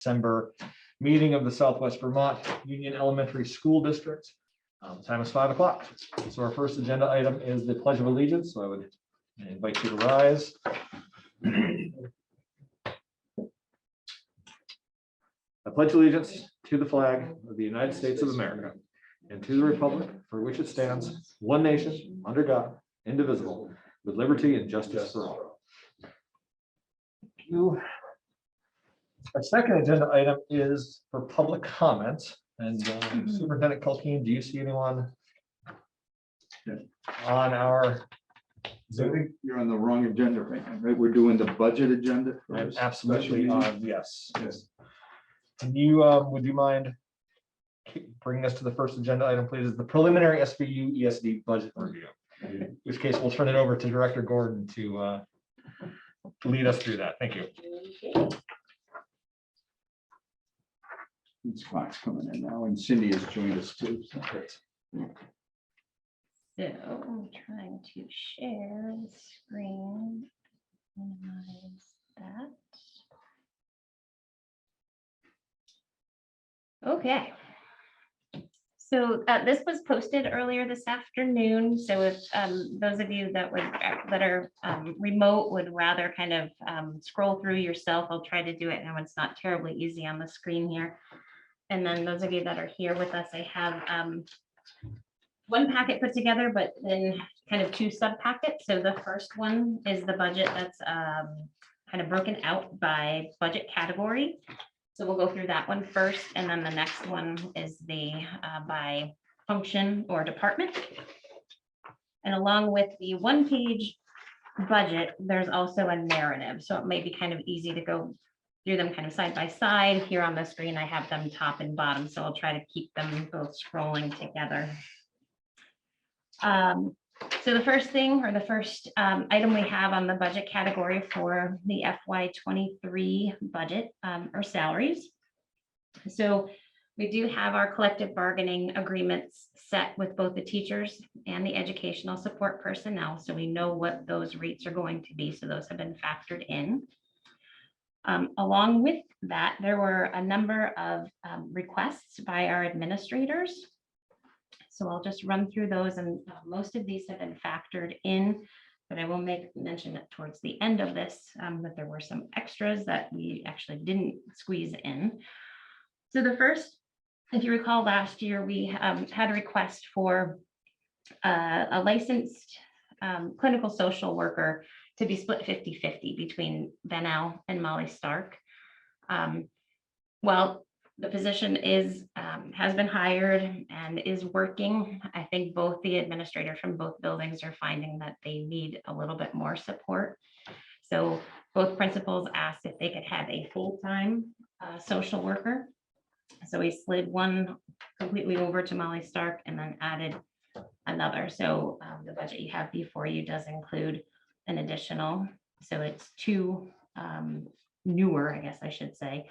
December meeting of the Southwest Vermont Union Elementary School District. Time is 5 o'clock. So our first agenda item is the Pledge of Allegiance. So I would invite you to rise. I pledge allegiance to the flag of the United States of America and to the republic for which it stands, one nation, under God, indivisible, with liberty and justice for all. Thank you. Our second agenda item is for public comment. And Superintendent Culkeen, do you see anyone on our So I think you're on the wrong agenda right now, right? We're doing the budget agenda. I'm first. absolutely on, yes. Yes. Can you, would you mind bringing us to the first agenda item, please? Is the preliminary SVUESD budget review. In which case we'll turn it over to Director Gordon to lead us through that. Thank you. Scott's coming in now, and Cindy has joined us too. So. So I'm trying to share the screen. Minimize that. Okay. So this was posted earlier this afternoon. So if those of you that are remote would rather kind of scroll through yourself, I'll try to do it now. It's not terribly easy on the screen here. And then those of you that are here with us, I have one packet put together, but then kind of two sub packets. So the first one is the budget that's kind of broken out by budget category. So we'll go through that one first, and then the next one is the by function or department. And along with the one-page budget, there's also a narrative. So it may be kind of easy to go through them kind of side by side. Here on the screen, I have them top and bottom, so I'll try to keep them both scrolling together. So the first thing, or the first item we have on the budget category for the FY23 budget are salaries. So we do have our collective bargaining agreements set with both the teachers and the educational support personnel. So we know what those rates are going to be. So those have been factored in. Along with that, there were a number of requests by our administrators. So I'll just run through those, and most of these have been factored in, but I will make mention that towards the end of this, that there were some extras that we actually didn't squeeze in. So the first, if you recall, last year we had a request for a licensed clinical social worker to be split 50-50 between Benel and Molly Stark. Well, the position has been hired and is working. I think both the administrators from both buildings are finding that they need a little bit more support. So both principals asked if they could have a full-time social worker. So we slid one completely over to Molly Stark and then added another. So the budget you have before you does include an additional. So it's two newer, I guess I should say,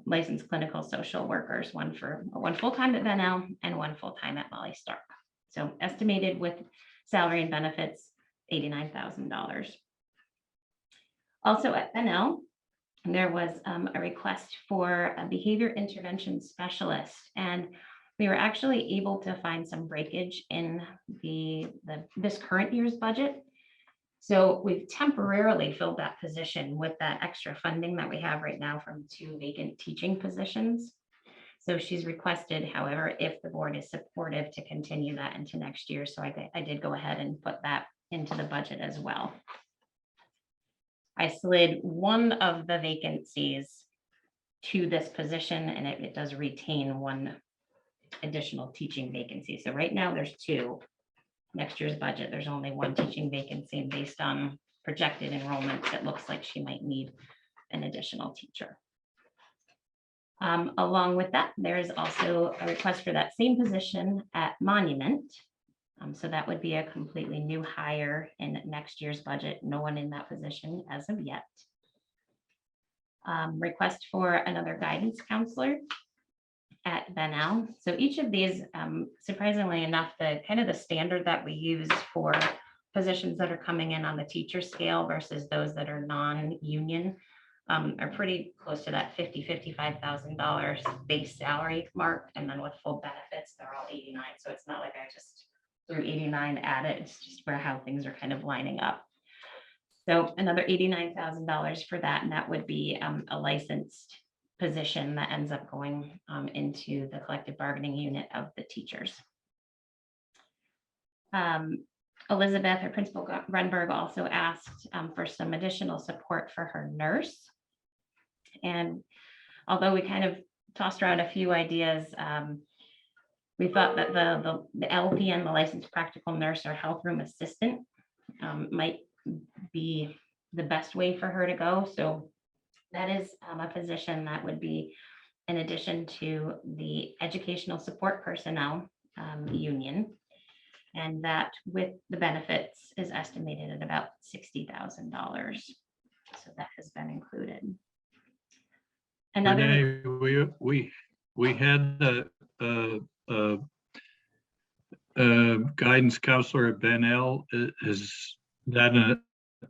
licensed clinical social workers, one full-time at Benel and one full-time at Molly Stark. So estimated with salary and benefits, $89,000. Also at Benel, there was a request for a behavior intervention specialist, and we were actually able to find some breakage in this current year's budget. So we've temporarily filled that position with that extra funding that we have right now from 2 vacant teaching positions. So she's requested, however, if the board is supportive, to continue that into next year. So I did go ahead and put that into the budget as well. I slid one of the vacancies to this position, and it does retain one additional teaching vacancy. So right now there's 2. Next year's budget, there's only 1 teaching vacancy, and based on projected enrollments, it looks like she might need an additional teacher. Along with that, there is also a request for that same position at Monument. So that would be a completely new hire in next year's budget. No one in that position as of yet. Request for another guidance counselor at Benel. So each of these, surprisingly enough, the kind of the standard that we use for positions that are coming in on the teacher scale versus those that are non-union are pretty close to that $55,000 base salary mark. And then with full benefits, they're all 89. So it's not like I just threw 89 at it. It's just where how things are kind of lining up. So another $89,000 for that, and that would be a licensed position that ends up going into the collective bargaining unit of the teachers. Elizabeth, or Principal Grunberg, also asked for some additional support for her nurse. And although we kind of tossed around a few ideas, we thought that the LPN, the licensed practical nurse or health room assistant, might be the best way for her to go. So that is a position that would be in addition to the educational support personnel union. And that with the benefits is estimated at about $60,000. So that has been included. Another, Renee, we had a guidance counselor at Benel. Is that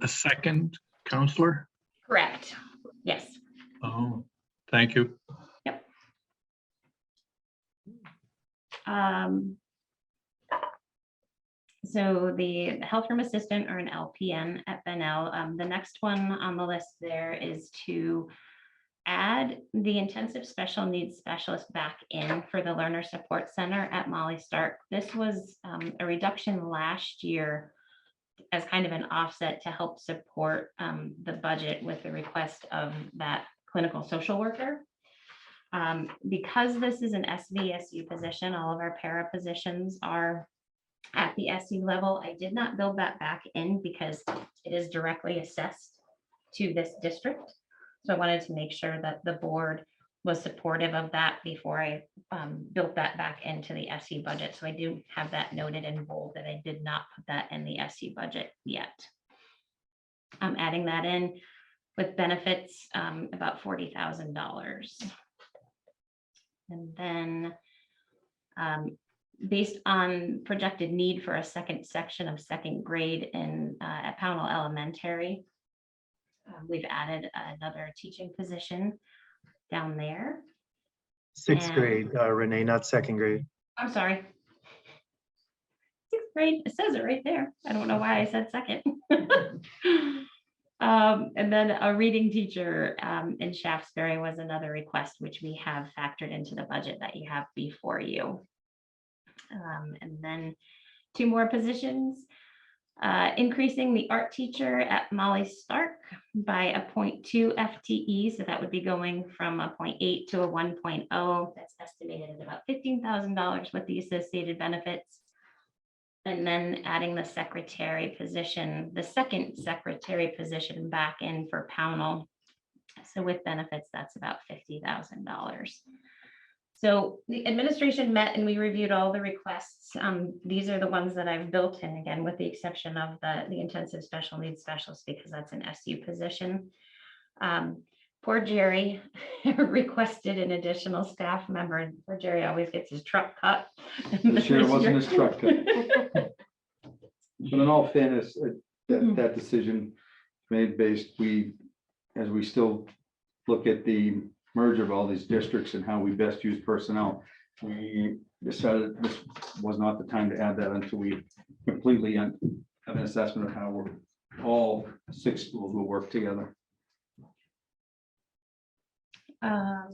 a second counselor? correct, yes. Oh, thank you. Yep. So the health room assistant or an LPN at Benel, the next one on the list there is to add the intensive special needs specialist back in for the learner support center at Molly Stark. This was a reduction last year as kind of an offset to help support the budget with the request of that clinical social worker. Because this is an SVSU position, all of our para positions are at the SU level. I did not build that back in because it is directly assessed to this district. So I wanted to make sure that the board was supportive of that before I built that back into the SU budget. So I do have that noted in bold that I did not put that in the SU budget yet. I'm adding that in with benefits, about $40,000. And then based on projected need for a second section of second grade in at Pownell Elementary, we've added another teaching position down there. Sixth And- grade, Renee, not second grade. I'm sorry. Sixth grade, it says it right there. I don't know why I said second. And then a reading teacher in Shaftesbury was another request, which we have factored into the budget that you have before you. And then two more positions. Increasing the art teacher at Molly Stark by a 0.2 FTE. So that would be going from a 0.8 to a 1.0. That's estimated at about $15,000 with the associated benefits. And then adding the secretary position, the second secretary position back in for Pownell. So with benefits, that's about $50,000. So the administration met and we reviewed all the requests. These are the ones that I've built in, again, with the exception of the intensive special needs specialist, because that's an SU position. Poor Jerry requested an additional staff member. Poor Jerry always gets his truck cut. This year wasn't his truck cut. But in all fairness, that decision made based, as we still look at the merger of all these districts and how we best use personnel, we decided this was not the time to add that until we completely have an assessment of how all 6 schools will work together. No,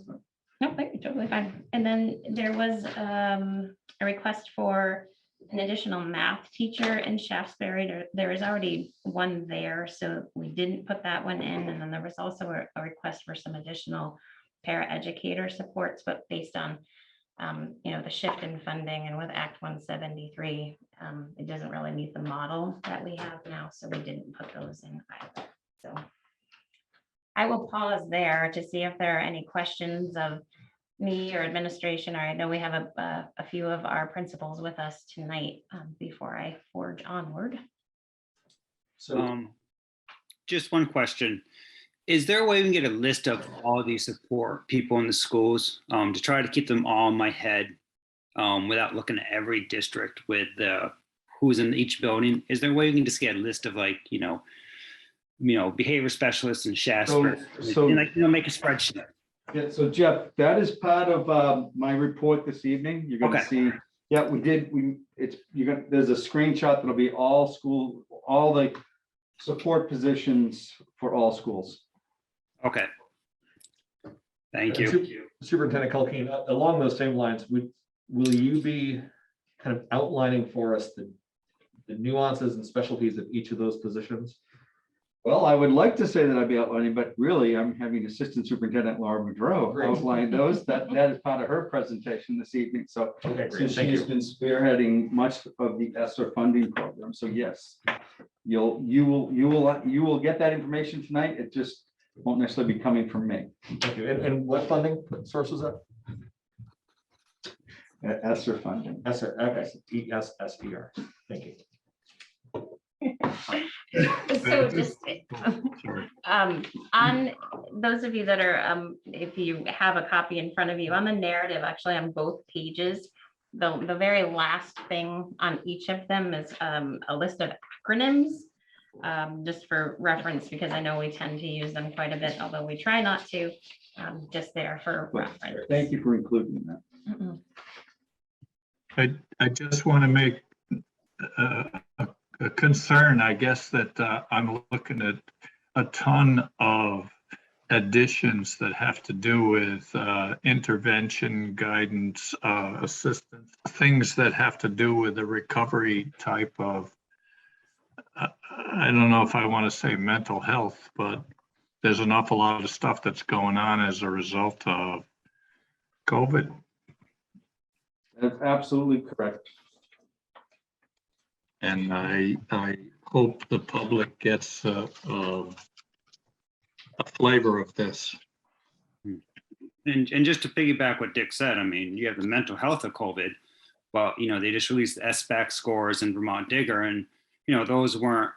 totally fine. And then there was a request for an additional math teacher in Shaftesbury. There is already one there, so we didn't put that one in. And then there was also a request for some additional paraeducator supports, but based on the shift in funding and with Act 173, it doesn't really meet the model that we have now, so we didn't put those in either. So I will pause there to see if there are any questions of me or administration, or I know we have a few of our principals with us tonight before I forge onward. So just one question. Is there a way we can get a list of all these support people in the schools to try to keep them all in my head without looking at every district with who's in each building? Is there a way we can just get a list of behavior specialists and Shasper, So- and make a spreadsheet. Yeah, so Jeff, that is part of my report this evening. You're gonna Okay. see, yeah, there's a screenshot that'll be all the support positions for all schools. Okay. Thank you. Superintendent Culkeen, along those same lines, will you be kind of outlining for us the nuances and specialties of each of those positions? Well, I would like to say that I'd be outlining, but really I'm having Assistant Superintendent Laura Boudreau Great. outline those. That is part of her presentation this evening. So Okay, so great, thank she's you. been spearheading much of the ESSER funding program. So yes, you will get that information tonight. It just won't necessarily be coming from me. Thank you. And what funding source was that? ESSER funding. ESSER, okay, ESSER. Thank you. So just, Sorry. on those of you that are, if you have a copy in front of you, on the narrative, actually on both pages, the very last thing on each of them is a list of acronyms, just for reference, because I know we tend to use them quite a bit, although we try not to, just there for reference. Thank you for including that. Mhm. I just want to make a concern, I guess, that I'm looking at a ton of additions that have to do with intervention, guidance, assistance, things that have to do with the recovery type of, I don't know if I want to say mental health, but there's an awful lot of stuff that's going on as a result of COVID. That's absolutely correct. And I hope the public gets a flavor of this. And just to piggyback what Dick said, I mean, you have the mental health of COVID, but they just released the SBAC scores in Vermont Digger, and those weren't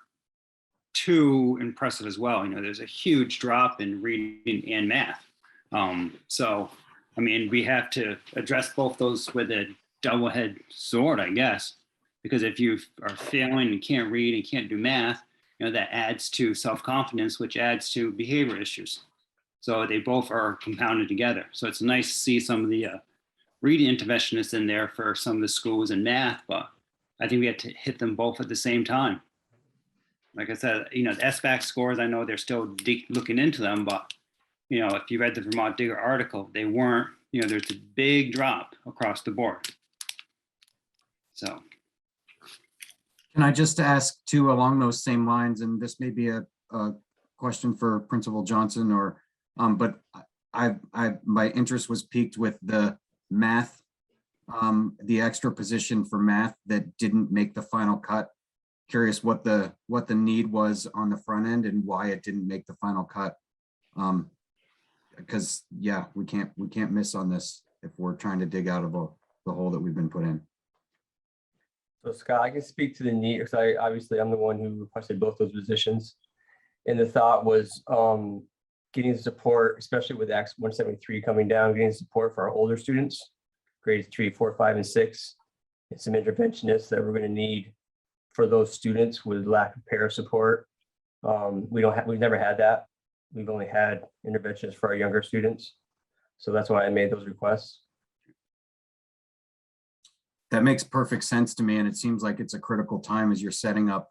too impressive as well. There's a huge drop in reading and math. So I mean, we have to address both those with a double-edged sword, I guess, because if you are failing and can't read and can't do math, that adds to self-confidence, which adds to behavior issues. So they both are compounded together. So it's nice to see some of the reading interventionists in there for some of the schools in math, but I think we have to hit them both at the same time. Like I said, the SBAC scores, I know they're still looking into them, but if you read the Vermont Digger article, they weren't, there's a big drop across the board. So. Can I just ask too, along those same lines, and this may be a question for Principal Johnson, or, but my interest was piqued with the math, the extra position for math that didn't make the final cut. Curious what the need was on the front end and why it didn't make the final cut. Because yeah, we can't miss on this if we're trying to dig out of the hole that we've been put in. So Scott, I can speak to the need, because I'm the one who requested both those positions. And the thought was getting support, especially with Act 173 coming down, getting support for our older students, grades 3, 4, 5, and 6, and some interventionists that we're going to need for those students with lack of para support. We've never had that. We've only had interventionists for our younger students. So that's why I made those requests. That makes perfect sense to me, and it seems like it's a critical time as you're setting up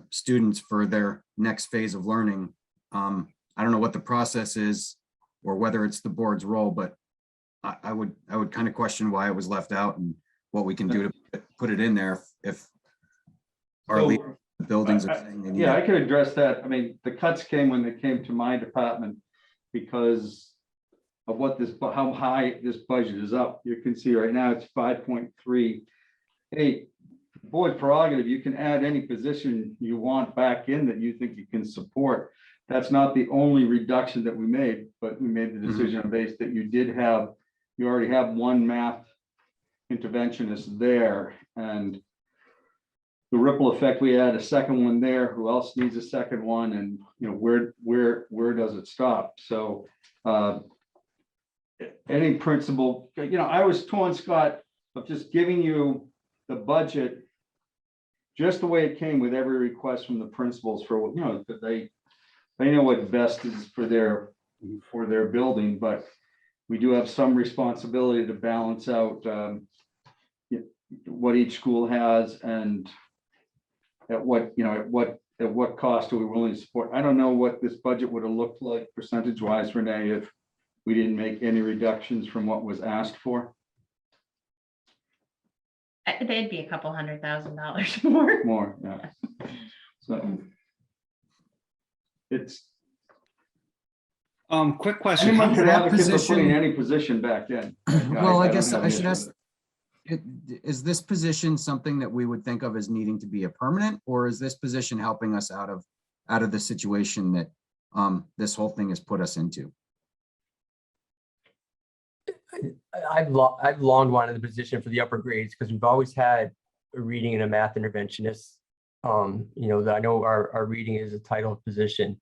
students for their next phase of learning. I don't know what the process is or whether it's the board's role, but I would kind of question why it was left out and what we can do to put it in there if our buildings are saying they need Yeah, I it. could address that. I mean, the cuts came when they came to my department because of how high this budget is up. You can see right now it's 5.38. Board prerogative, you can add any position you want back in that you think you can support. That's not the only reduction that we made, but we made the decision based that you already have one math interventionist there, and the ripple effect, we add a second one there. Who else needs a second one? And where does it stop? So any principal, I was torn, Scott, of just giving you the budget just the way it came with every request from the principals for, that they know what best is for their building, but we do have some responsibility to balance out what each school has and at what cost are we willing to support. I don't know what this budget would have looked like percentage wise, Renee, if we didn't make any reductions from what was asked for. They'd be a couple $100,000 more. More, yeah. So it's, Quick question. anyone could that advocate for position- putting any position back in. Well, I don't guess have I an should issue ask, is this position something that we would think of as needing to be a permanent, or is this position helping us out of the situation that this whole thing has put us into? I've long wanted the position for the upper grades because we've always had a reading and a math interventionist. That I know our reading is a titled position,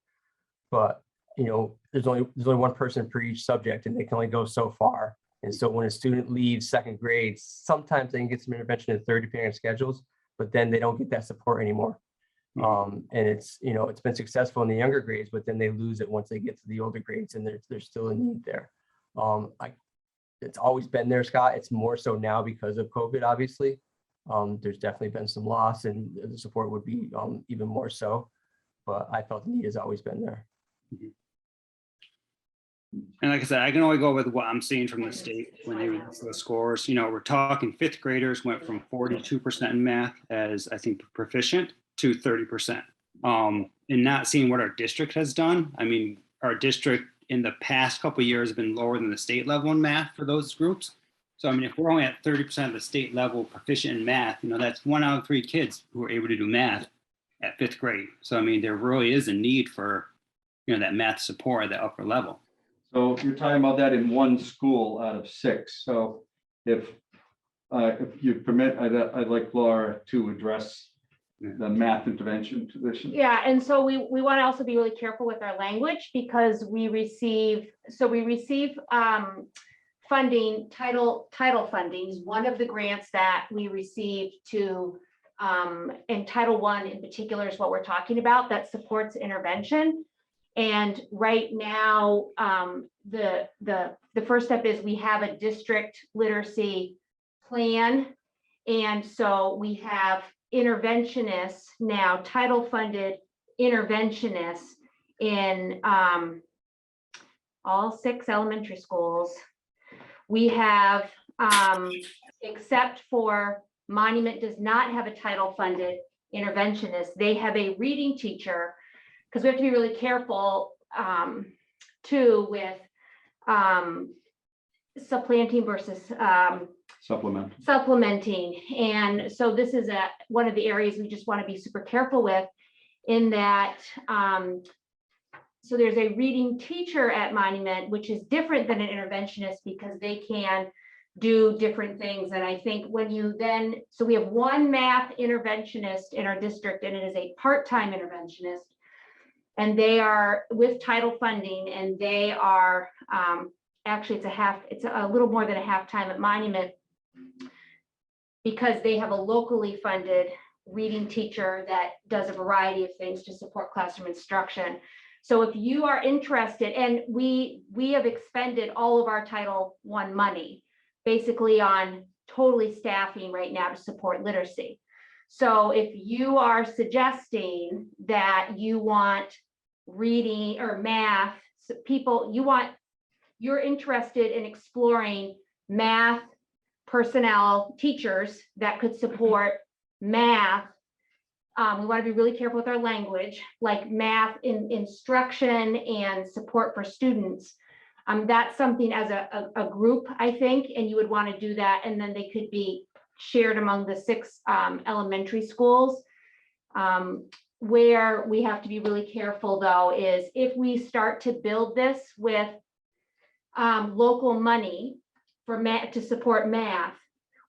but there's only one person per each subject and they can only go so far. And so when a student leaves second grade, sometimes they can get some intervention in third depending on schedules, but then they don't get that support anymore. And it's been successful in the younger grades, but then they lose it once they get to the older grades, and there's still a need there. It's always been there, Scott. It's more so now because of COVID, obviously. There's definitely been some loss, and the support would be even more so. But I felt the need has always been there. And like I said, I can only go with what I'm seeing from the state when they release the scores. We're talking fifth graders went from 42% in math as I think proficient to 30%. And not seeing what our district has done. I mean, our district in the past couple of years have been lower than the state level in math for those groups. So, I mean, if we're only at 30% of the state level proficient in math, that's 1 out of 3 kids who are able to do math at 5th grade. So, I mean, there really is a need for, that math support at the upper level. So you're talking about that in one school out of 6. So if you permit, I'd like Laura to address the math intervention position. Yeah, and so we want to also be really careful with our language because we receive funding, title funding is one of the grants that we received to, and Title I in particular is what we're talking about, that supports intervention. And right now, the first step is we have a district literacy plan. And so we have interventionists now, title funded interventionists in all 6 elementary schools. We have, except for Monument does not have a title funded interventionist. They have a reading teacher, because we have to be really careful too with supplanting versus supplementing. And so this is one of the areas we just want to be super careful with, in that so there's a reading teacher at Monument, which is different than an interventionist because they can do different things. And I think when you then, so we have 1 math interventionist in our district, and it is a part-time interventionist. And they are with title funding, and they are actually it's a little more than a half time at Monument, because they have a locally funded reading teacher that does a variety of things to support classroom instruction. So if you are interested, and we have expended all of our Title I money basically on totally staffing right now to support literacy. So if you are suggesting that you want reading or math, you're interested in exploring math personnel, teachers that could support math. We want to be really careful with our language, like math in instruction and support for students. That's something as a group, I think, and you would want to do that, and then they could be shared among the 6 elementary schools. Where we have to be really careful, though, is if we start to build this with local money for math to support math,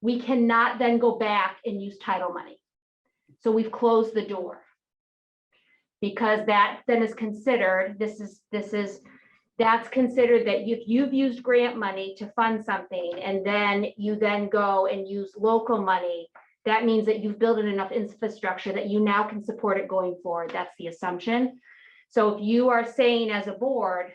we cannot then go back and use title money. So we've closed the door, because that then is considered, that's considered that if you've used grant money to fund something, and then you then go and use local money, that means that you've built in enough infrastructure that you now can support it going forward. That's the assumption. So if you are saying as a board,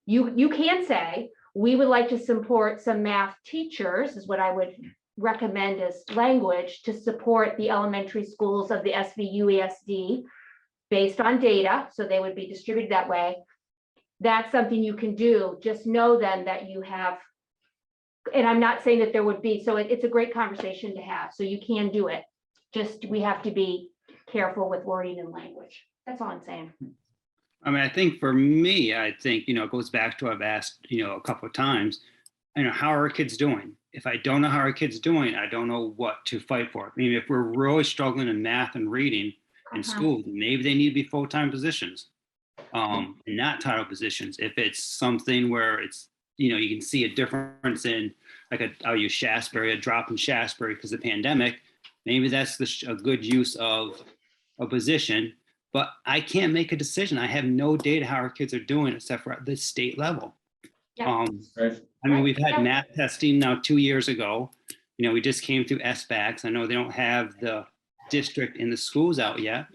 you can say, we would like to support some math teachers, is what I would recommend as language to support the elementary schools of the SVUESD based on data. So they would be distributed that way. That's something you can do. Just know then that you have, and I'm not saying that there would be, so it's a great conversation to have. So you can do it. Just, we have to be careful with wording and language. That's all I'm saying. I mean, I think for me, I think, it goes back to, I've asked, a couple of times, how are our kids doing? If I don't know how our kids doing, I don't know what to fight for. I mean, if we're really struggling in math and reading in school, maybe they need to be full-time positions, and not title positions. If it's something where it's, you can see a difference in, like I'll use Shasberry, a drop in Shasberry because of the pandemic, maybe that's a good use of a position. But I can't make a decision. I have no data how our kids are doing except for at the state level. Yeah. Right. I mean, we've had math testing now 2 years ago. We just came through SBACs. I know they don't have the district in the schools out yet.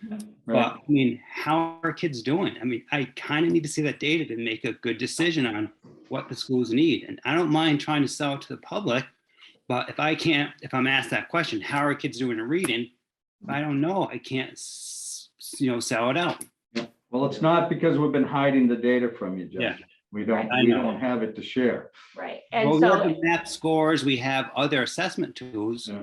But I mean, how are kids doing? I mean, I kind of need to see that data to make a good decision on what the schools need. And I don't mind trying to sell it to the public. But if I'm asked that question, how are kids doing in reading? If I don't know, I can't sell it out. Well, it's not because we've been hiding the data from you, Judge. Yeah. We don't I know. have it to share. Right. Well, And we so, have the MAP scores, we have other assessment tools. Yeah.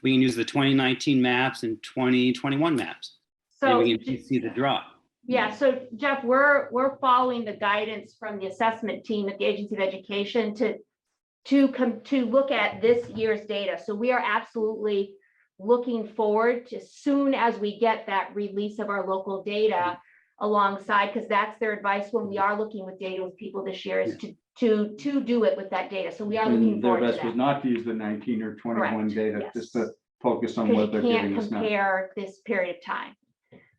We can use the 2019 maps and 2021 maps. And so, we can see the drop. yeah, so Jeff, we're following the guidance from the assessment team at the Agency of Education to look at this year's data. So we are absolutely looking forward to, as soon as we get that release of our local data alongside, because that's their advice when we are looking with data with people this year, is to do it with that data. So we are looking And their forward to best was that. not to use the 19 or 21 Correct. data, Yes. just to focus on what Because they're you can't giving us now. compare this period of time.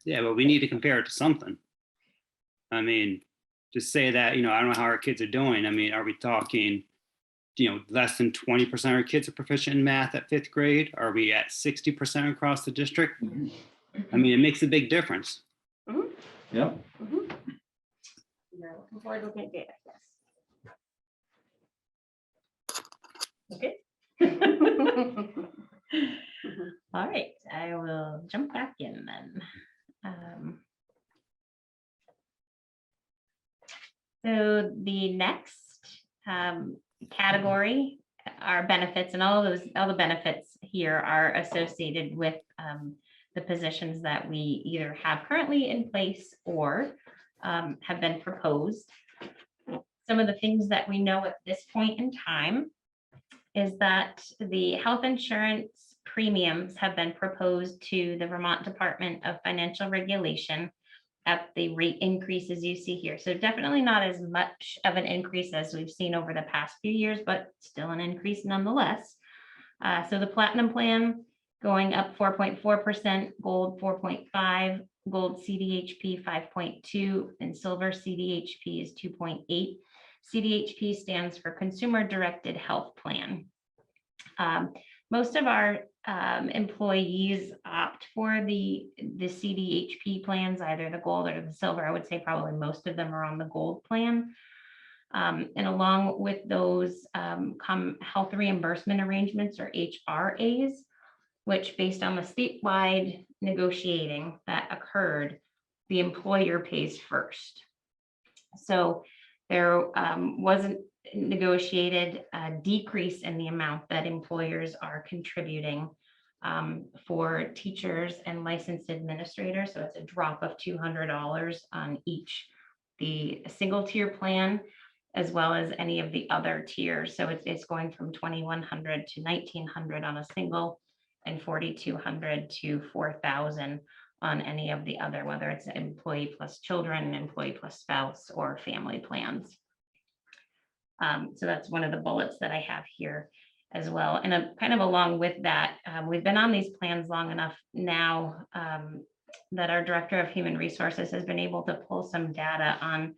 Yeah, but we need to compare it to something. I mean, to say that, I don't know how our kids are doing. I mean, are we talking, less than 20% of our kids are proficient in math at 5th grade? Are we at 60% across the district? Mhm. I mean, it makes a big difference. Yep. We're looking forward to looking at data, yes. Okay. All right, I will jump back in then. So the next category are benefits, and all the benefits here are associated with the positions that we either have currently in place or have been proposed. Some of the things that we know at this point in time is that the health insurance premiums have been proposed to the Vermont Department of Financial Regulation at the rate increases you see here. So definitely not as much of an increase as we've seen over the past few years, but still an increase nonetheless. So the platinum plan going up 4.4%, gold 4.5%, gold CDHP 5.2%, and silver CDHP is 2.8%. CDHP stands for Consumer Directed Health Plan. Most of our employees opt for the CDHP plans, either the gold or the silver. I would say probably most of them are on the gold plan. And along with those come health reimbursement arrangements, or HRAs, which, based on the statewide negotiating that occurred, the employer pays first. So there wasn't negotiated decrease in the amount that employers are contributing for teachers and licensed administrators. So it's a drop of $200 on each, the single tier plan, as well as any of the other tiers. So it's going from $2,100 to $1,900 on a single, and $4,200 to $4,000 on any of the other, whether it's employee plus children, employee plus spouse, or family plans. So that's one of the bullets that I have here as well. And kind of along with that, we've been on these plans long enough now that our Director of Human Resources has been able to pull some data on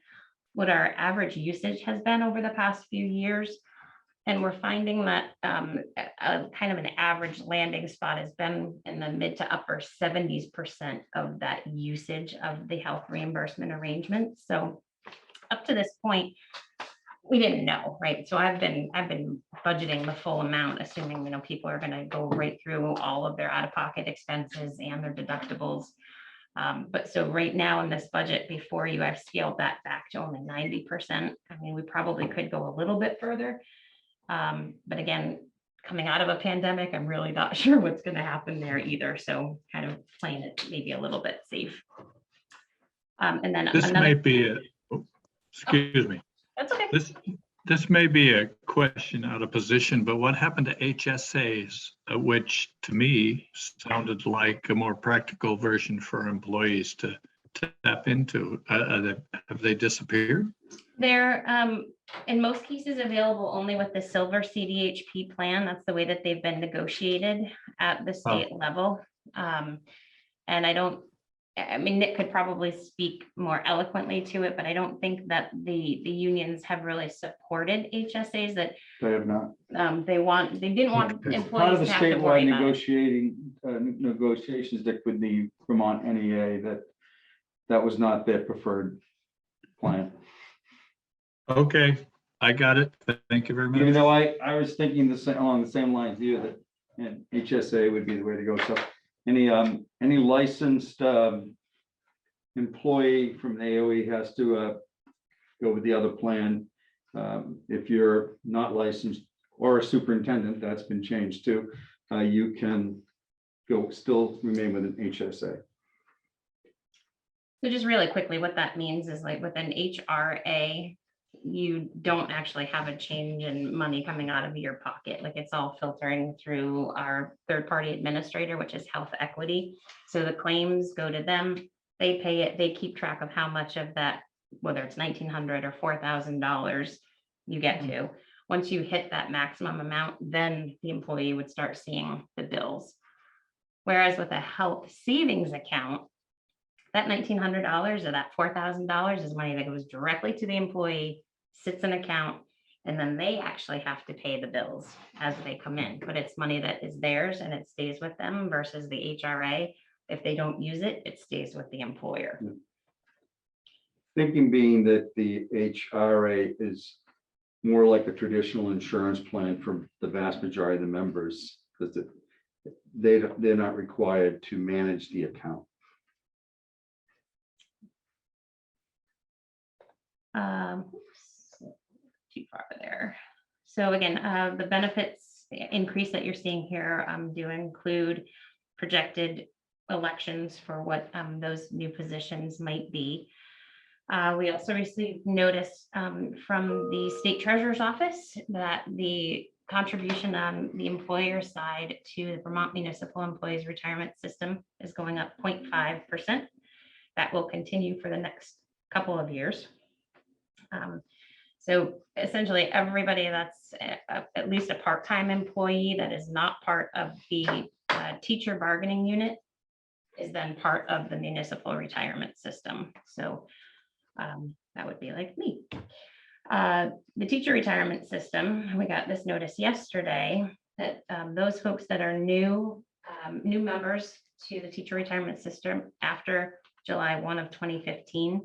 what our average usage has been over the past few years. And we're finding that a kind of an average landing spot has been in the mid to upper 70% of that usage of the health reimbursement arrangement. So up to this point, we didn't know, right? So I've been budgeting the full amount, assuming, people are gonna go right through all of their out-of-pocket expenses and their deductibles. But so right now in this budget, before you, I've scaled that back to only 90%. I mean, we probably could go a little bit further. But again, coming out of a pandemic, I'm really not sure what's gonna happen there either. So kind of playing it maybe a little bit safe. And then This may be excuse me. That's okay. This may be a question out of position, but what happened to HSAs, which to me sounded like a more practical version for employees to tap into? Have they disappeared? They're in most cases available only with the silver CDHP plan. That's the way that they've been negotiated at the state level. And Nick could probably speak more eloquently to it, but I don't think that the unions have really supported HSAs that They have not. they didn't want employees Part of the to have to worry statewide about it. negotiations that with the Vermont NEA, that was not their preferred plan. Okay, I got it. Thank you very much. Even though I was thinking along the same lines here, that and HSA would be the way to go. So any licensed employee from the AOE has to go with the other plan. If you're not licensed or a superintendent, that's been changed too. You can still remain with an HSA. So just really quickly, what that means is like with an HRA, you don't actually have a change in money coming out of your pocket. Like it's all filtering through our third-party administrator, which is Health Equity. So the claims go to them, they pay it, they keep track of how much of that, whether it's $1,900 or $4,000 you get to. Once you hit that maximum amount, then the employee would start seeing the bills. Whereas with a health savings account, that $1,900 or that $4,000 is money that goes directly to the employee, sits in account, and then they actually have to pay the bills as they come in. But it's money that is theirs and it stays with them versus the HRA. If they don't use it, it stays with the employer. Thinking being that the HRA is more like a traditional insurance plan for the vast majority of the members, because they're not required to manage the account. Too far there. So again, the benefits increase that you're seeing here do include projected elections for what those new positions might be. We also received notice from the state treasurer's office that the contribution on the employer side to the Vermont Municipal Employees Retirement System is going up 0.5%. That will continue for the next couple of years. So essentially everybody that's at least a part-time employee that is not part of the teacher bargaining unit is then part of the municipal retirement system. So that would be like me. The teacher retirement system, we got this notice yesterday that those folks that are new members to the teacher retirement system after July 1 of 2015,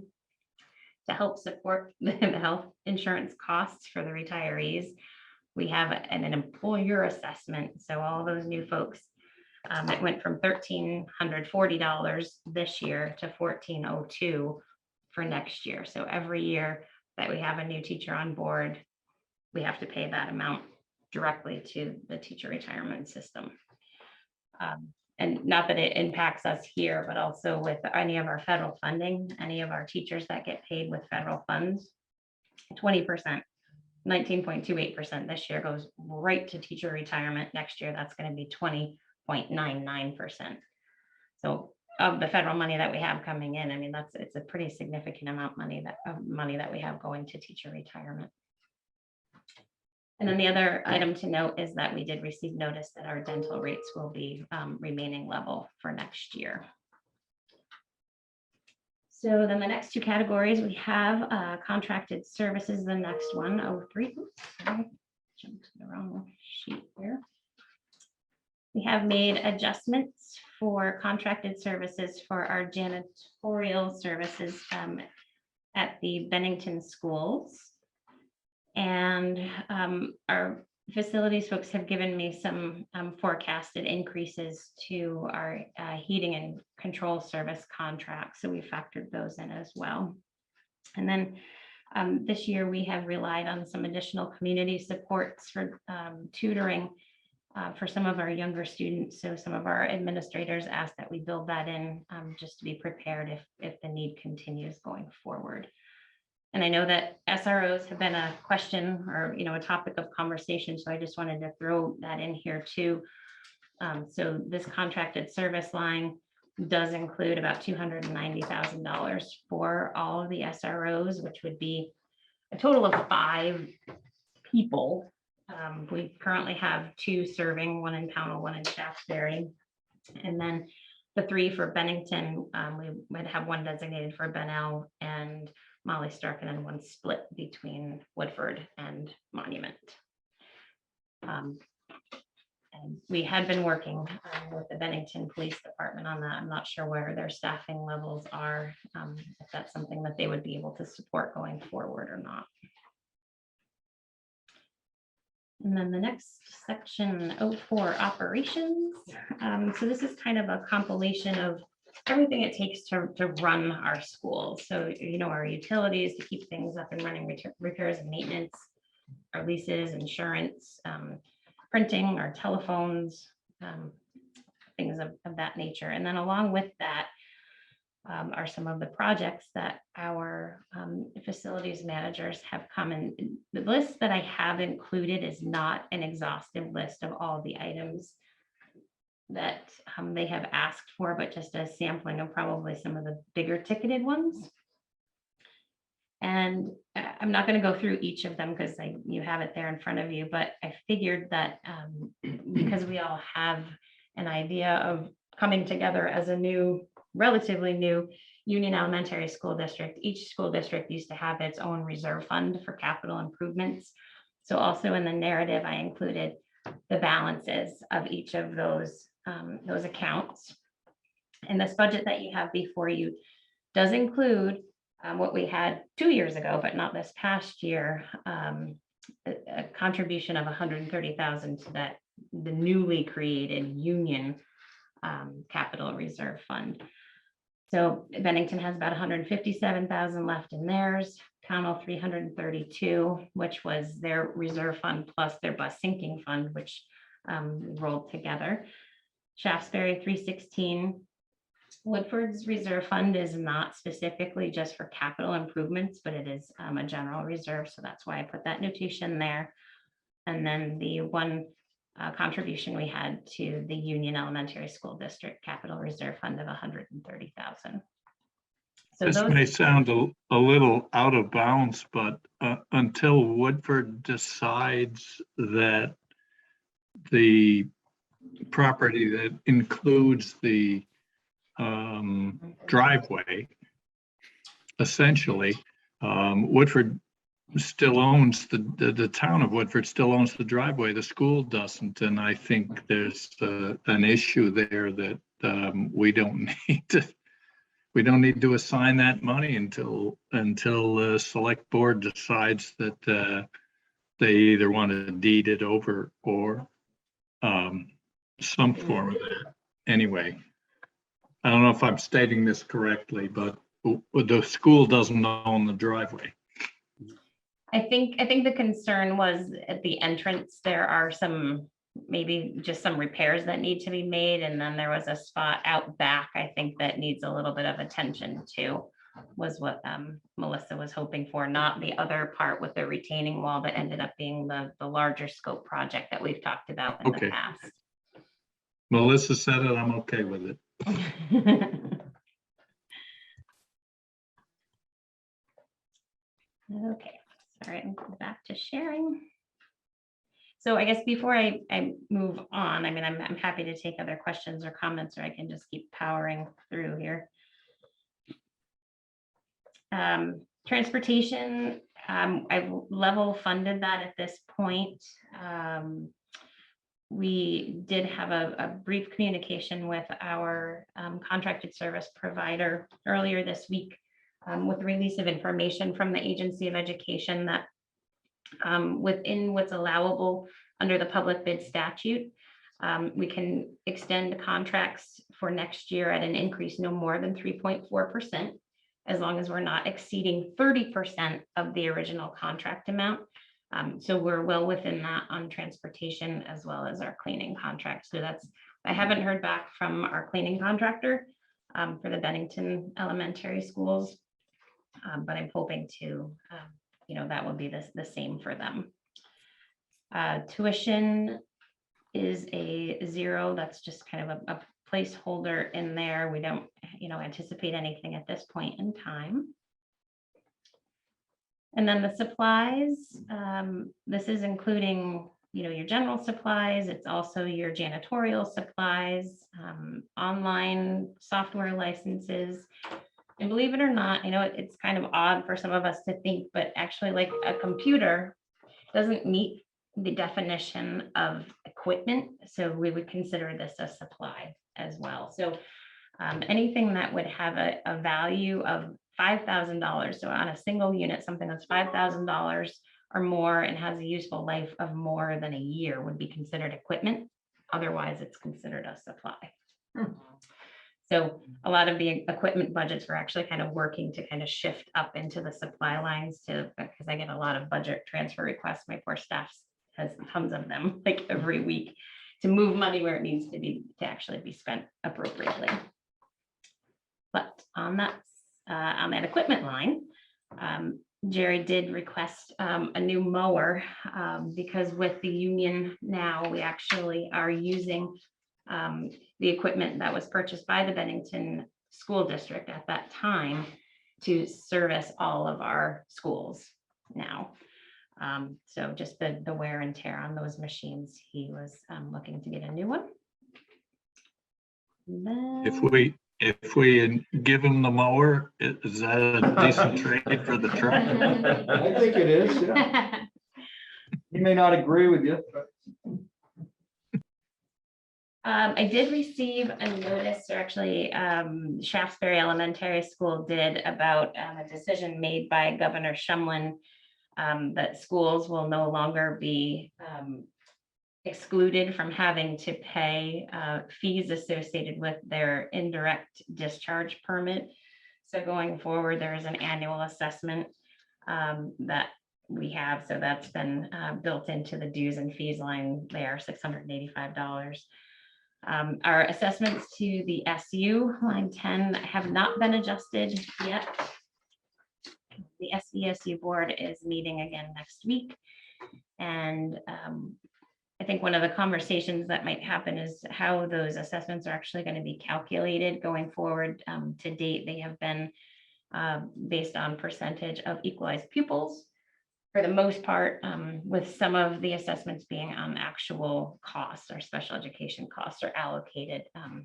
to help support the health insurance costs for the retirees, we have an employer assessment. So all those new folks, it went from $1,340 this year to $1,402 for next year. So every year that we have a new teacher on board, we have to pay that amount directly to the teacher retirement system. And not that it impacts us here, but also with any of our federal funding, any of our teachers that get paid with federal funds, 20%, 19.28% this year goes right to teacher retirement. Next year, that's going to be 20.99%. So of the federal money that we have coming in, I mean, it's a pretty significant amount of money that we have going to teacher retirement. And then the other item to note is that we did receive notice that our dental rates will be remaining level for next year. So then the next two categories, we have contracted services, the next one, 03, Jump to the wrong sheet here. We have made adjustments for contracted services for our janitorial services at the Bennington schools. And our facilities folks have given me some forecasted increases to our heating and control service contracts. So we factored those in as well. And then this year we have relied on some additional community supports for tutoring for some of our younger students. So some of our administrators asked that we build that in just to be prepared if the need continues going forward. And I know that SROs have been a question or, a topic of conversation. So I just wanted to throw that in here too. So this contracted service line does include about $290,000 for all of the SROs, which would be a total of 5 people. We currently have 2 serving, 1 in Pownell, 1 in Shaftesbury. And then the 3 for Bennington, we would have 1 designated for Benell and Molly Stark, and then 1 split between Woodford and Monument. And we had been working with the Bennington Police Department on that. I'm not sure where their staffing levels are, if that's something that they would be able to support going forward or not. And then the next section, 04 operations. So this is kind of a compilation of everything it takes to run our schools. So, our utilities to keep things up and running, repairs and maintenance, our leases, insurance, printing, our telephones, things of that nature. And then along with that are some of the projects that our facilities managers have come in. The list that I have included is not an exhaustive list of all the items that they have asked for, but just a sampling of probably some of the bigger ticketed ones. And I'm not going to go through each of them because you have it there in front of you, but I figured that because we all have an idea of coming together as a relatively new Union Elementary School District, each school district used to have its own reserve fund for capital improvements. So also in the narrative, I included the balances of each of those accounts. And this budget that you have before you does include what we had 2 years ago, but not this past year, a contribution of $130,000 to the newly created Union Capital Reserve Fund. So Bennington has about $157,000 left in theirs, Pownell $332,000, which was their reserve fund plus their bus sinking fund, which rolled together. Shaftesbury $316,000. Woodford's reserve fund is not specifically just for capital improvements, but it is a general reserve. So that's why I put that notation there. And then the one contribution we had to the Union Elementary School District Capital Reserve Fund of $130,000. So this may sound a little out of bounds, but until Woodford decides that the property that includes the driveway, essentially, Woodford still owns the town of Woodford still owns the driveway. The school doesn't, and I think there's an issue there that we don't need to assign that money until the select board decides that they either want to deed it over or some form of that. Anyway, I don't know if I'm stating this correctly, but the school doesn't own the driveway. I think the concern was at the entrance, there are maybe just some repairs that need to be made. And then there was a spot out back, I think, that needs a little bit of attention too, was what Melissa was hoping for, not the other part with the retaining wall that ended up being the larger scope project that we've talked about in the past. Melissa said it, I'm okay with it. Okay, all right, go back to sharing. So I guess before I move on, I mean, I'm happy to take other questions or comments, or I can just keep powering through here. Transportation I've level funded that at this point. We did have a brief communication with our contracted service provider earlier this week with the release of information from the Agency of Education that within what's allowable under the public bid statute, we can extend contracts for next year at an increase no more than 3.4%, as long as we're not exceeding 30% of the original contract amount. So we're well within that on transportation as well as our cleaning contract. So that's, I haven't heard back from our cleaning contractor for the Bennington Elementary Schools, but I'm hoping to, that will be the same for them. Tuition is a 0. That's just kind of a placeholder in there. We don't, anticipate anything at this point in time. And then the supplies, this is including, your general supplies. It's also your janitorial supplies, online software licenses. And believe it or not, it's kind of odd for some of us to think, but actually like a computer doesn't meet the definition of equipment. So we would consider this a supply as well. So anything that would have a value of $5,000. So on a single unit, something that's $5,000 or more and has a useful life of more than a year would be considered equipment. Otherwise, it's considered a supply. So a lot of the equipment budgets were actually kind of working to kind of shift up into the supply lines because I get a lot of budget transfer requests. My poor staff has tons of them like every week to move money where it needs to be to actually be spent appropriately. But on that equipment line, Jerry did request a new mower because with the union now, we actually are using the equipment that was purchased by the Bennington School District at that time to service all of our schools now. So just the wear and tear on those machines, he was looking to get a new one. If we give him the mower, is that a decent trade for the truck? I think it is, yeah. He may not agree with you, but. I did receive a notice, or actually Shaftesbury Elementary School did, about a decision made by Governor Shumlin that schools will no longer be excluded from having to pay fees associated with their indirect discharge permit. So going forward, there is an annual assessment that we have. So that's been built into the dues and fees line there, $685. Our assessments to the SU line 10 have not been adjusted yet. The SVUESD board is meeting again next week. And I think one of the conversations that might happen is how those assessments are actually going to be calculated going forward. To date, they have been based on percentage of equalized pupils for the most part, with some of the assessments being on actual costs or special education costs are allocated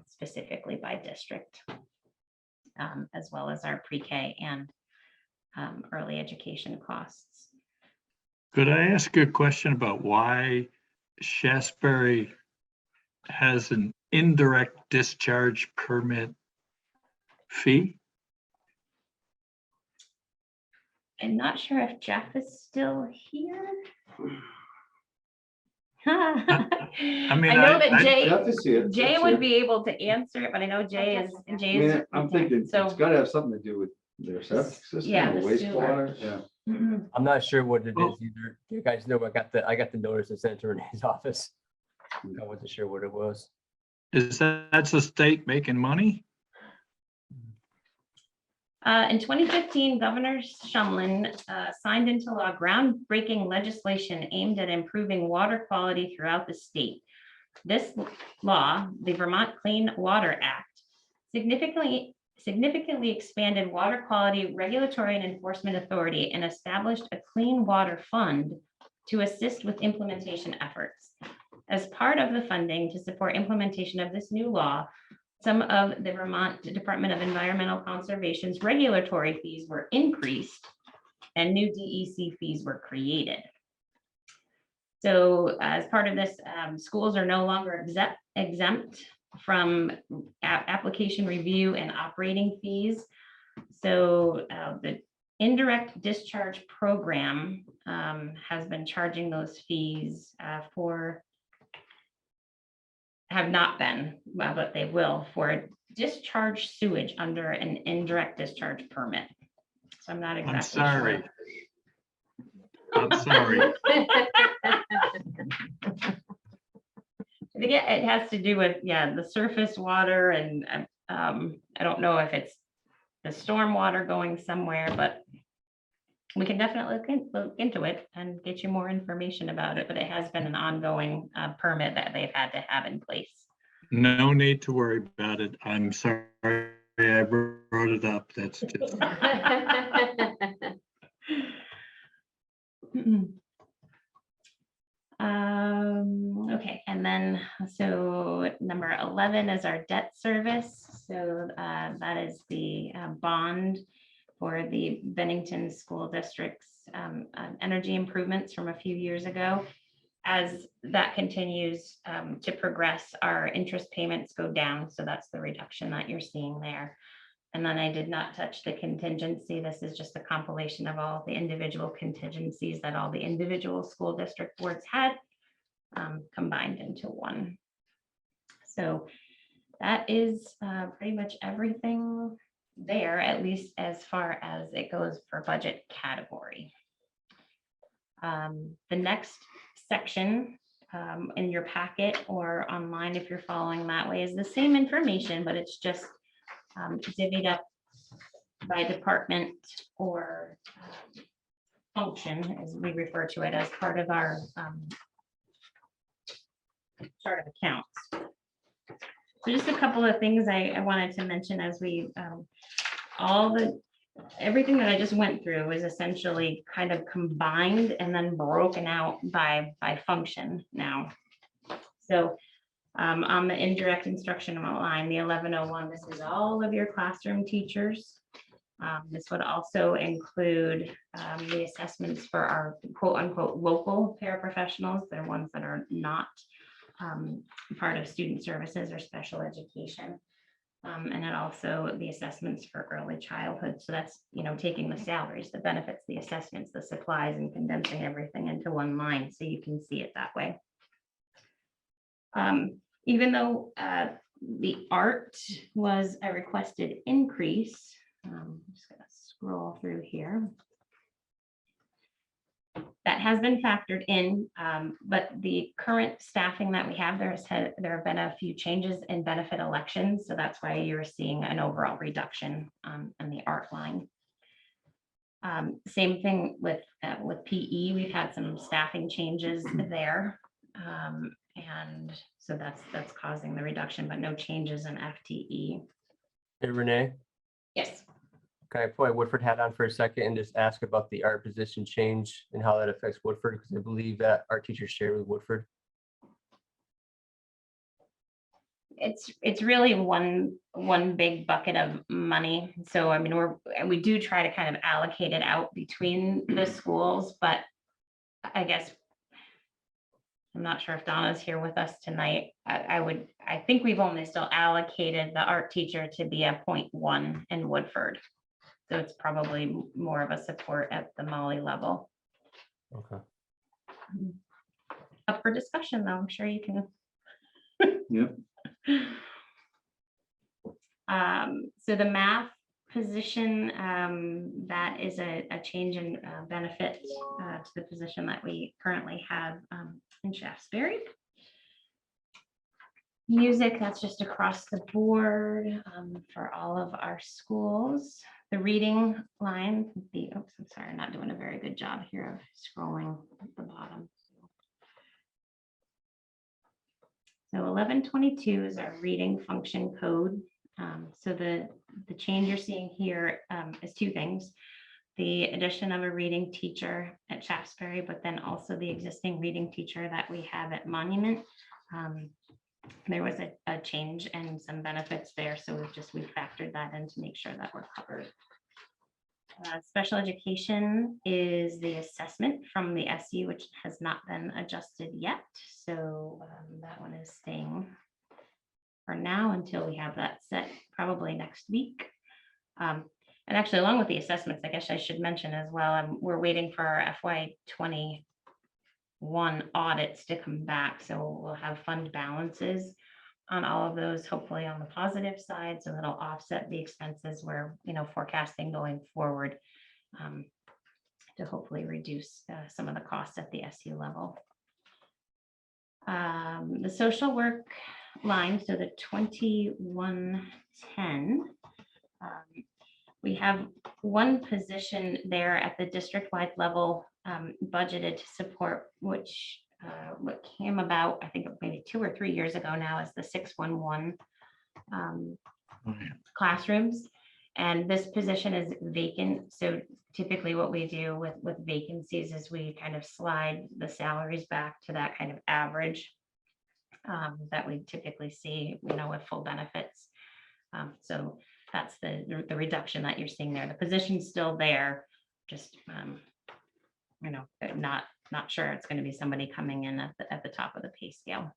specifically by district, as well as our pre-K and early education costs. Could I ask you a question about why Shaftesbury has an indirect discharge permit fee? I'm not sure if Jeff is still here. I mean, know that Jeff is here. Jay Jeff's would here. be able to answer it, but I know Jay is. I mean, I'm thinking it's so. gotta have something to do with their septic system Yeah, or the sewer. wastewater, yeah. Mhm. I'm not sure what it is either. You guys know, I got the notice and sent it to Renee's office. I wasn't sure what it was. That's the state making money? In 2015, Governor Shumlin signed into law groundbreaking legislation aimed at improving water quality throughout the state. This law, the Vermont Clean Water Act, significantly expanded water quality regulatory and enforcement authority and established a clean water fund to assist with implementation efforts. As part of the funding to support implementation of this new law, some of the Vermont Department of Environmental Conservation's regulatory fees were increased and new DEC fees were created. So as part of this, schools are no longer exempt from application review and operating fees. So the indirect discharge program has been charging those fees have not been, but they will, for discharge sewage under an indirect discharge permit. So I'm not exactly I'm sure. sorry. I'm sorry. I think it has to do with, yeah, the surface water, and I don't know if it's the storm water going somewhere, but we can definitely look into it and get you more information about it, but it has been an ongoing permit that they've had to have in place. No need to worry about it. I'm sorry I brought it up. That's just. Okay, and then, so number 11 is our debt service. So that is the bond for the Bennington School District's energy improvements from a few years ago. As that continues to progress, our interest payments go down. So that's the reduction that you're seeing there. And then I did not touch the contingency. This is just a compilation of all the individual contingencies that all the individual school district boards had combined into one. So that is pretty much everything there, at least as far as it goes for budget category. The next section in your packet or online, if you're following that way, is the same information, but it's just divvied up by department or function, as we refer to it, as part of our chart of accounts. So just a couple of things I wanted to mention as we everything that I just went through is essentially kind of combined and then broken out by function now. So on the indirect instruction line, the 1101, this is all of your classroom teachers. This would also include the assessments for our quote unquote local paraprofessionals. They're ones that are not part of student services or special education. And then also the assessments for early childhood. So that's, taking the salaries, the benefits, the assessments, the supplies, and condensing everything into one line so you can see it that way. Even though the art was a requested increase, I'm just going to scroll through here. That has been factored in, but the current staffing that we have, there have been a few changes in benefit elections, so that's why you're seeing an overall reduction in the art line. Same thing with PE. We've had some staffing changes there, and so that's causing the reduction, but no changes in FTE. Hey, Renee, Yes. can I put my Woodford hat on for a second and just ask about the art position change and how that affects Woodford? Because I believe that our teachers share with Woodford. It's really one big bucket of money. So I mean, we do try to kind of allocate it out between the schools, but I guess I'm not sure if Donna's here with us tonight. I think we've only still allocated the art teacher to be a 0.1 in Woodford. So it's probably more of a support at the Molly level. Okay. Up for discussion though, I'm sure you can. Yep. So the math position, that is a change in benefit to the position that we currently have in Shaftesbury. Music, that's just across the board for all of our schools. The reading line, I'm sorry, I'm not doing a very good job here of scrolling at the bottom. So 1122 is our reading function code. So the change you're seeing here is two things. The addition of a reading teacher at Shaftesbury, but then also the existing reading teacher that we have at Monument. There was a change and some benefits there. So we factored that in to make sure that we're covered. Special education is the assessment from the SU, which has not been adjusted yet. So that one is staying for now until we have that set probably next week. And actually, along with the assessments, I guess I should mention as well, we're waiting for our FY21 audits to come back. So we'll have fund balances on all of those, hopefully on the positive side. So that'll offset the expenses we're, forecasting going forward to hopefully reduce some of the costs at the SU level. The social work line, so the 2110, we have one position there at the district-wide level budgeted to support, which what came about, I think maybe 2 or 3 years ago now, is the 611 classrooms. And this position is vacant. So typically what we do with vacancies is we kind of slide the salaries back to that kind of average that we typically see, with full benefits. So that's the reduction that you're seeing there. The position's still there, just not sure it's going to be somebody coming in at the top of the pay scale.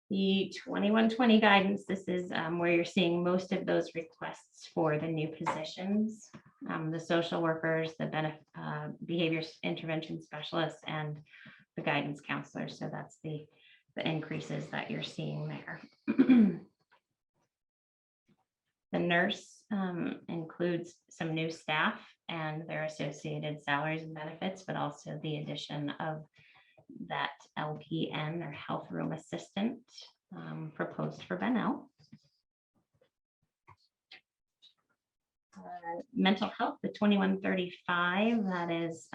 The 2120 guidance, this is where you're seeing most of those requests for the new positions, the social workers, the behavior intervention specialists, and the guidance counselors. So that's the increases that you're seeing there. The nurse includes some new staff and their associated salaries and benefits, but also the addition of that LPN or health room assistant proposed for Benel. Mental health, the 2135, that is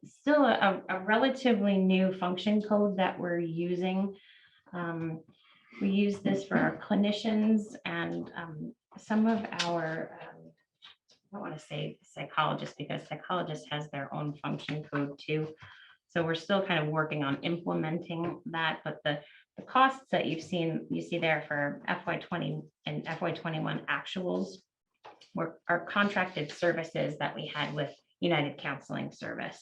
still a relatively new function code that we're using. We use this for our clinicians and some of our, I don't want to say psychologists, because psychologists has their own function code too. So we're still kind of working on implementing that, but the costs that you see there for FY20 and FY21 actuals were our contracted services that we had with United Counseling Service.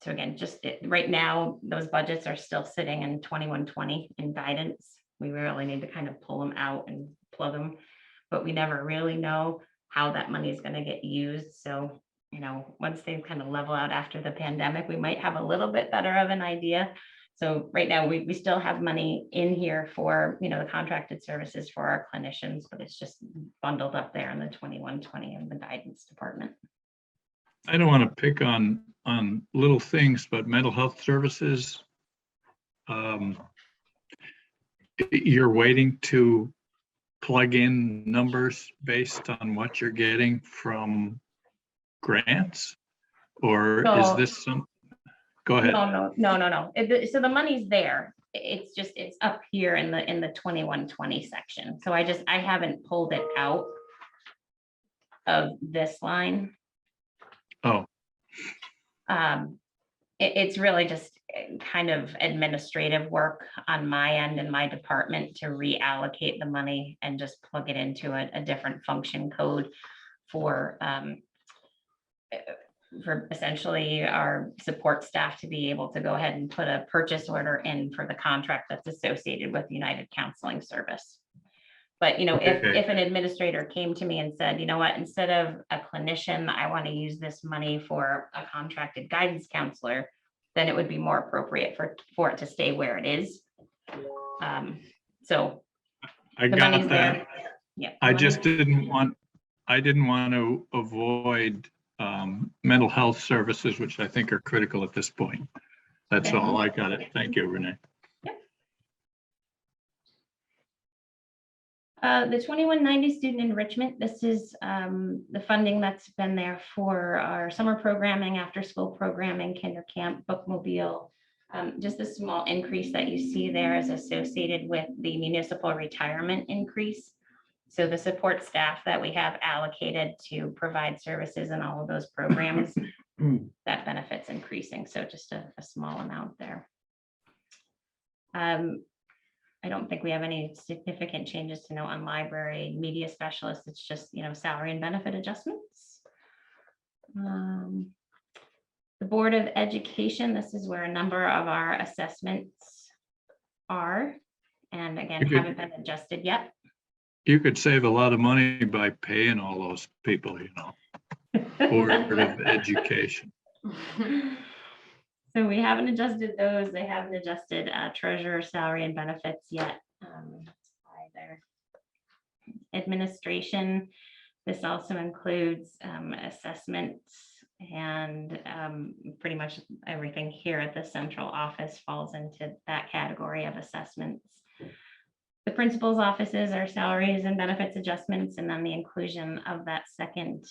So again, right now, those budgets are still sitting in 2120 in guidance. We really need to kind of pull them out and plug them, but we never really know how that money is going to get used. So, once they kind of level out after the pandemic, we might have a little bit better of an idea. So right now we still have money in here for, the contracted services for our clinicians, but it's just bundled up there in the 2120 in the guidance department. I don't want to pick on little things, but mental health services, you're waiting to plug in numbers based on what you're getting from grants, or is this some? Go ahead. No. So the money's there. It's up here in the 2120 section. So I haven't pulled it out of this line. Oh. It's really just kind of administrative work on my end and my department to reallocate the money and just plug it into a different function code for essentially our support staff to be able to go ahead and put a purchase order in for the contract that's associated with United Counseling Service. But, if an administrator came to me and said, what, instead of a clinician, I want to use this money for a contracted guidance counselor, then it would be more appropriate for it to stay where it is. So I got that. There. Yeah. I just didn't want to avoid mental health services, which I think are critical at this point. That's Okay. all. I got it. Thank you, Renee. The 2190 Student Enrichment, this is the funding that's been there for our summer programming, after school programming, kinder camp, bookmobile. Just a small increase that you see there is associated with the municipal retirement increase. So the support staff that we have allocated to provide services in all of those programs, that benefit's increasing. So just a small amount there. I don't think we have any significant changes to note on library media specialists. It's just, salary and benefit adjustments. The Board of Education, this is where a number of our assessments are, and again, Okay. haven't been adjusted yet. You could save a lot of money by paying all those people, Board of Education. So we haven't adjusted those. They haven't adjusted treasurer salary and benefits yet either. Administration, this also includes assessments and pretty much everything here at the central office falls into that category of assessments. The principal's offices are salaries and benefits adjustments, and then the inclusion of that second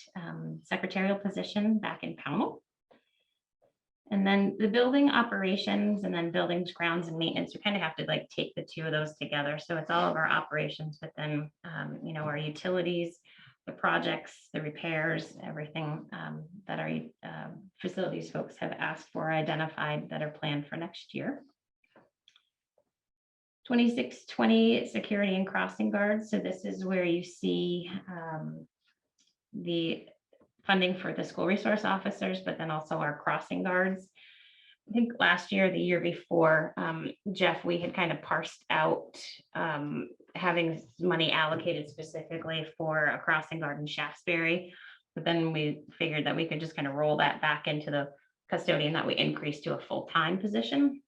secretarial position back in Pownell. And then the building operations and then buildings, grounds and maintenance, we kind of have to like take the two of those together. So it's all of our operations, but then, our utilities, the projects, the repairs, everything that our facilities folks have asked for, identified that are planned for next year. 2620 security and crossing guards. So this is where you see the funding for the school resource officers, but then also our crossing guards. I think last year, the year before, Jeff, we had kind of parsed out having money allocated specifically for a crossing guard in Shaftesbury. But then we figured that we could just kind of roll that back into the custodian that we increased to a full-time position.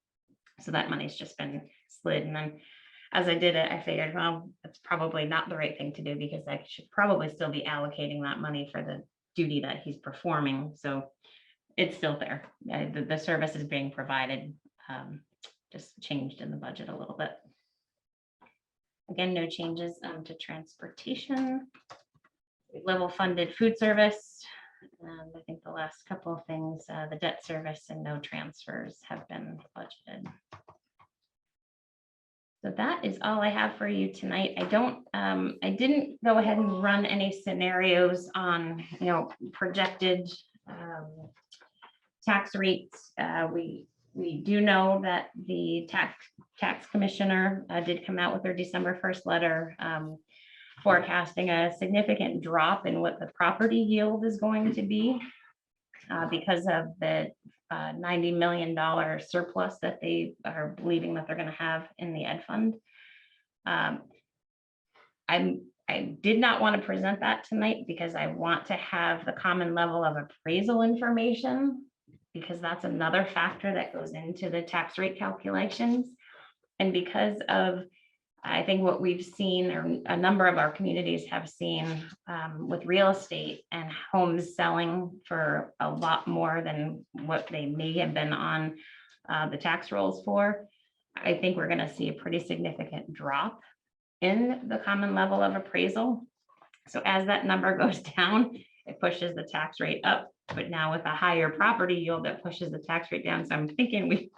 So that money's just been slid. And then as I did it, I figured, well, that's probably not the right thing to do because I should probably still be allocating that money for the duty that he's performing. So it's still there. The service is being provided, just changed in the budget a little bit. Again, no changes to transportation. Level funded food service. And I think the last couple of things, the debt service and no transfers have been budgeted. So that is all I have for you tonight. I didn't go ahead and run any scenarios on, projected tax rates. We do know that the tax commissioner did come out with their December 1st letter forecasting a significant drop in what the property yield is going to be because of the $90 million surplus that they are believing that they're going to have in the ed fund. I did not want to present that tonight because I want to have the common level of appraisal information, because that's another factor that goes into the tax rate calculations. And because of, I think what we've seen, or a number of our communities have seen with real estate and homes selling for a lot more than what they may have been on the tax rolls for, I think we're going to see a pretty significant drop in the common level of appraisal. So as that number goes down, it pushes the tax rate up, but now with a higher property yield, that pushes the tax rate down. So I'm thinking we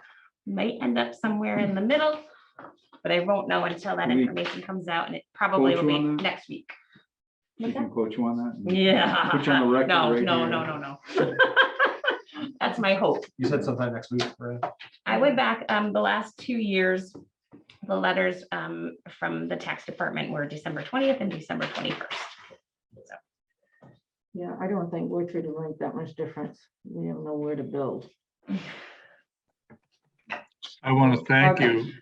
might end up somewhere in the middle, but I won't know until that information comes out, and it probably will be next week. We can quote you on that. Yeah. Put you on the record No, right no, here. no, no, no. That's my hope. You said sometime next week, right? I went back the last 2 years, the letters from the tax department were December 20th and December 21st. So. Yeah, I don't think Orchard will make that much difference. We don't know where to build. I want to thank Okay. you,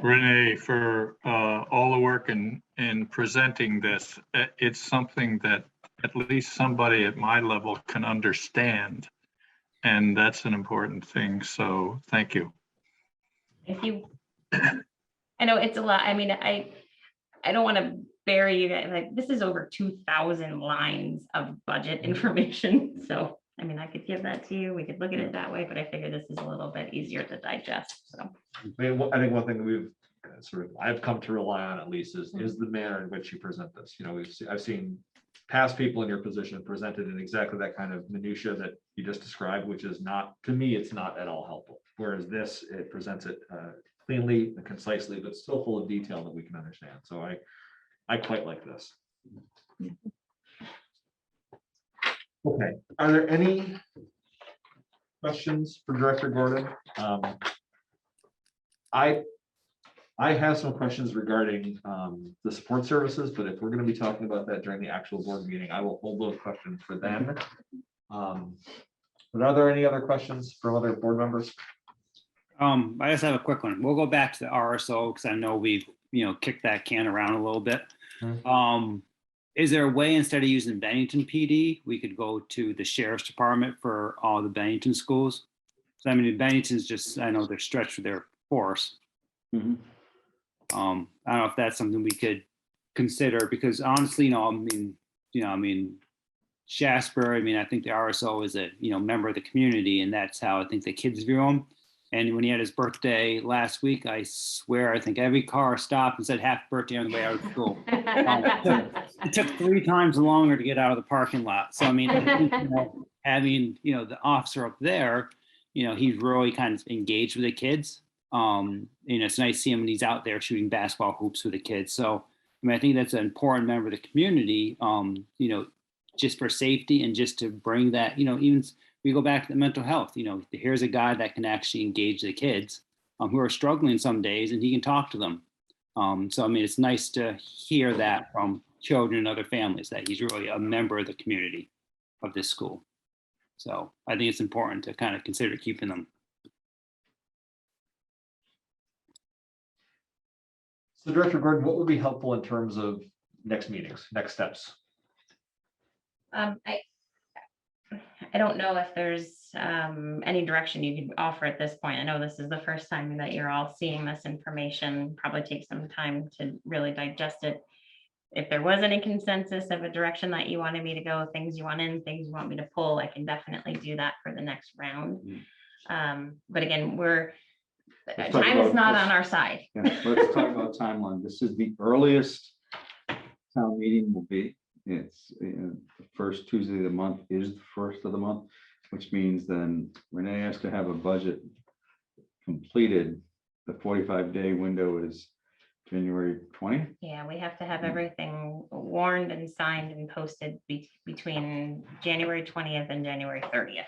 Renee, for all the work in presenting this. It's something that at least somebody at my level can understand. And that's an important thing. So thank you. If you, I know it's a lot. I mean, I don't want to bury you guys. Like, this is over 2,000 lines of budget information. So, I mean, I could give that to you. We could look at it that way, but I figure this is a little bit easier to digest. So, I mean, I think one thing that we've I've come to rely on at least is the manner in which you present this. I've seen past people in your position presented in exactly that kind of minutia that you just described, which is not, to me, it's not at all helpful. Whereas this, it presents it cleanly and concisely, but still full of detail that we can understand. So I quite like this. Okay, are there any questions for Director Gordon? I have some questions regarding the support services, but if we're gonna be talking about that during the actual board meeting, I will hold those questions for then. But are there any other questions from other board members? I just have a quick one. We'll go back to the RSO because I know we've, kicked that can around a little bit. Is there a way instead of using Bennington PD, we could go to the sheriff's department for all the Bennington schools? So I mean, Bennington's just, I know they're stretched for their force. Mhm. I don't know if that's something we could consider because honestly, Shasbury, I think the RSO is a, member of the community and that's how I think the kids view him. And when he had his birthday last week, I swear, I think every car stopped and said happy birthday on the way out of school. It took 3 times longer to get out of the parking lot. So, I think, having, the officer up there, he's really kind of engaged with the kids. It's nice to see him when he's out there shooting basketball hoops with the kids. So, I think that's an important member of the community, just for safety and just to bring that, even we go back to the mental health, here's a guy that can actually engage the kids who are struggling some days and he can talk to them. So, it's nice to hear that from children and other families that he's really a member of the community of this school. So I think it's important to kind of consider keeping them. So Director Gordon, what would be helpful in terms of next meetings, next steps? I don't know if there's any direction you could offer at this point. I know this is the first time that you're all seeing this information. Probably take some time to really digest it. If there was any consensus of a direction that you wanted me to go, things you want in, things you want me to pull, I can definitely do that for the next round. But again, Let's talk time is about not this. on our side. Yeah, let's talk about timeline. This is the earliest town meeting will be. It's the first Tuesday of the month is the first of the month, which means then Renee has to have a budget completed. The 45-day window is January 20th. Yeah, we have to have everything warned and signed and posted between January 20th and January 30th.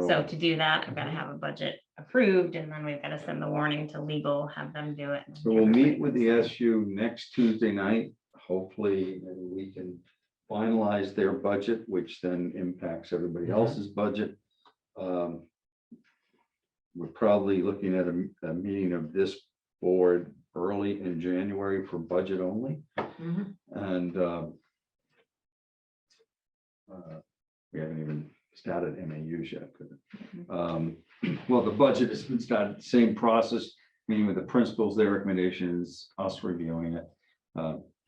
So to do that, I've got to have a budget approved and then we've got to send the warning to legal, have them do it. So we'll meet with the SU next Tuesday night. Hopefully, and we can finalize their budget, which then impacts everybody else's budget. We're probably looking at a meeting of this board early in January for budget only. And we haven't even started MAUs yet. Well, the budget has been started, same process, meeting with the principals, their recommendations, us reviewing it.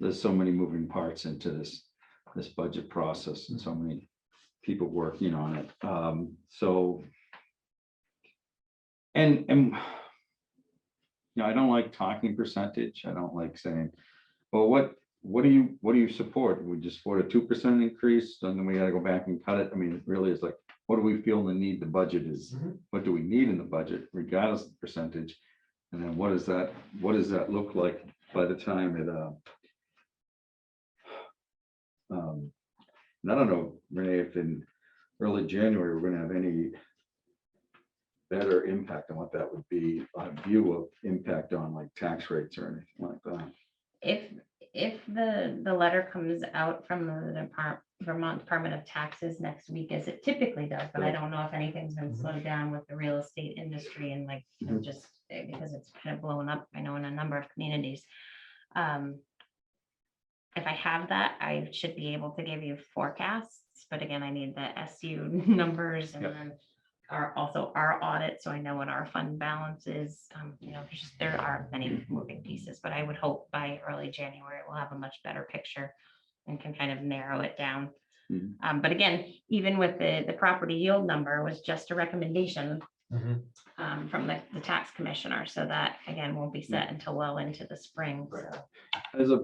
There's so many moving parts into this budget process and so many people working on it. I don't like talking percentage. I don't like saying, well, what do you support? We just support a 2% increase, and then we got to go back and cut it. It really is like, what do we feel the need? The budget is, what do we need in the budget, regardless of the percentage? And then what does that look like by the time it and I don't know, Renee, if in early January, we're going to have any better impact on what that would be, a view of impact on like tax rates or anything like that. If the letter comes out from the Vermont Department of Taxes next week, as it typically does, but I don't know if anything's been slowed down with the real estate industry and just because it's kind of blown up, I know in a number of communities. If I have that, I should be able to give you forecasts, but again, I need the SU numbers and then also our audit, so I know what our fund balance is. There are many moving pieces, but I would hope by early January we'll have a much better picture and can kind of narrow it down. But again, even with the property yield number was just a recommendation from the tax commissioner, so that again won't be set until well into the spring. So. As a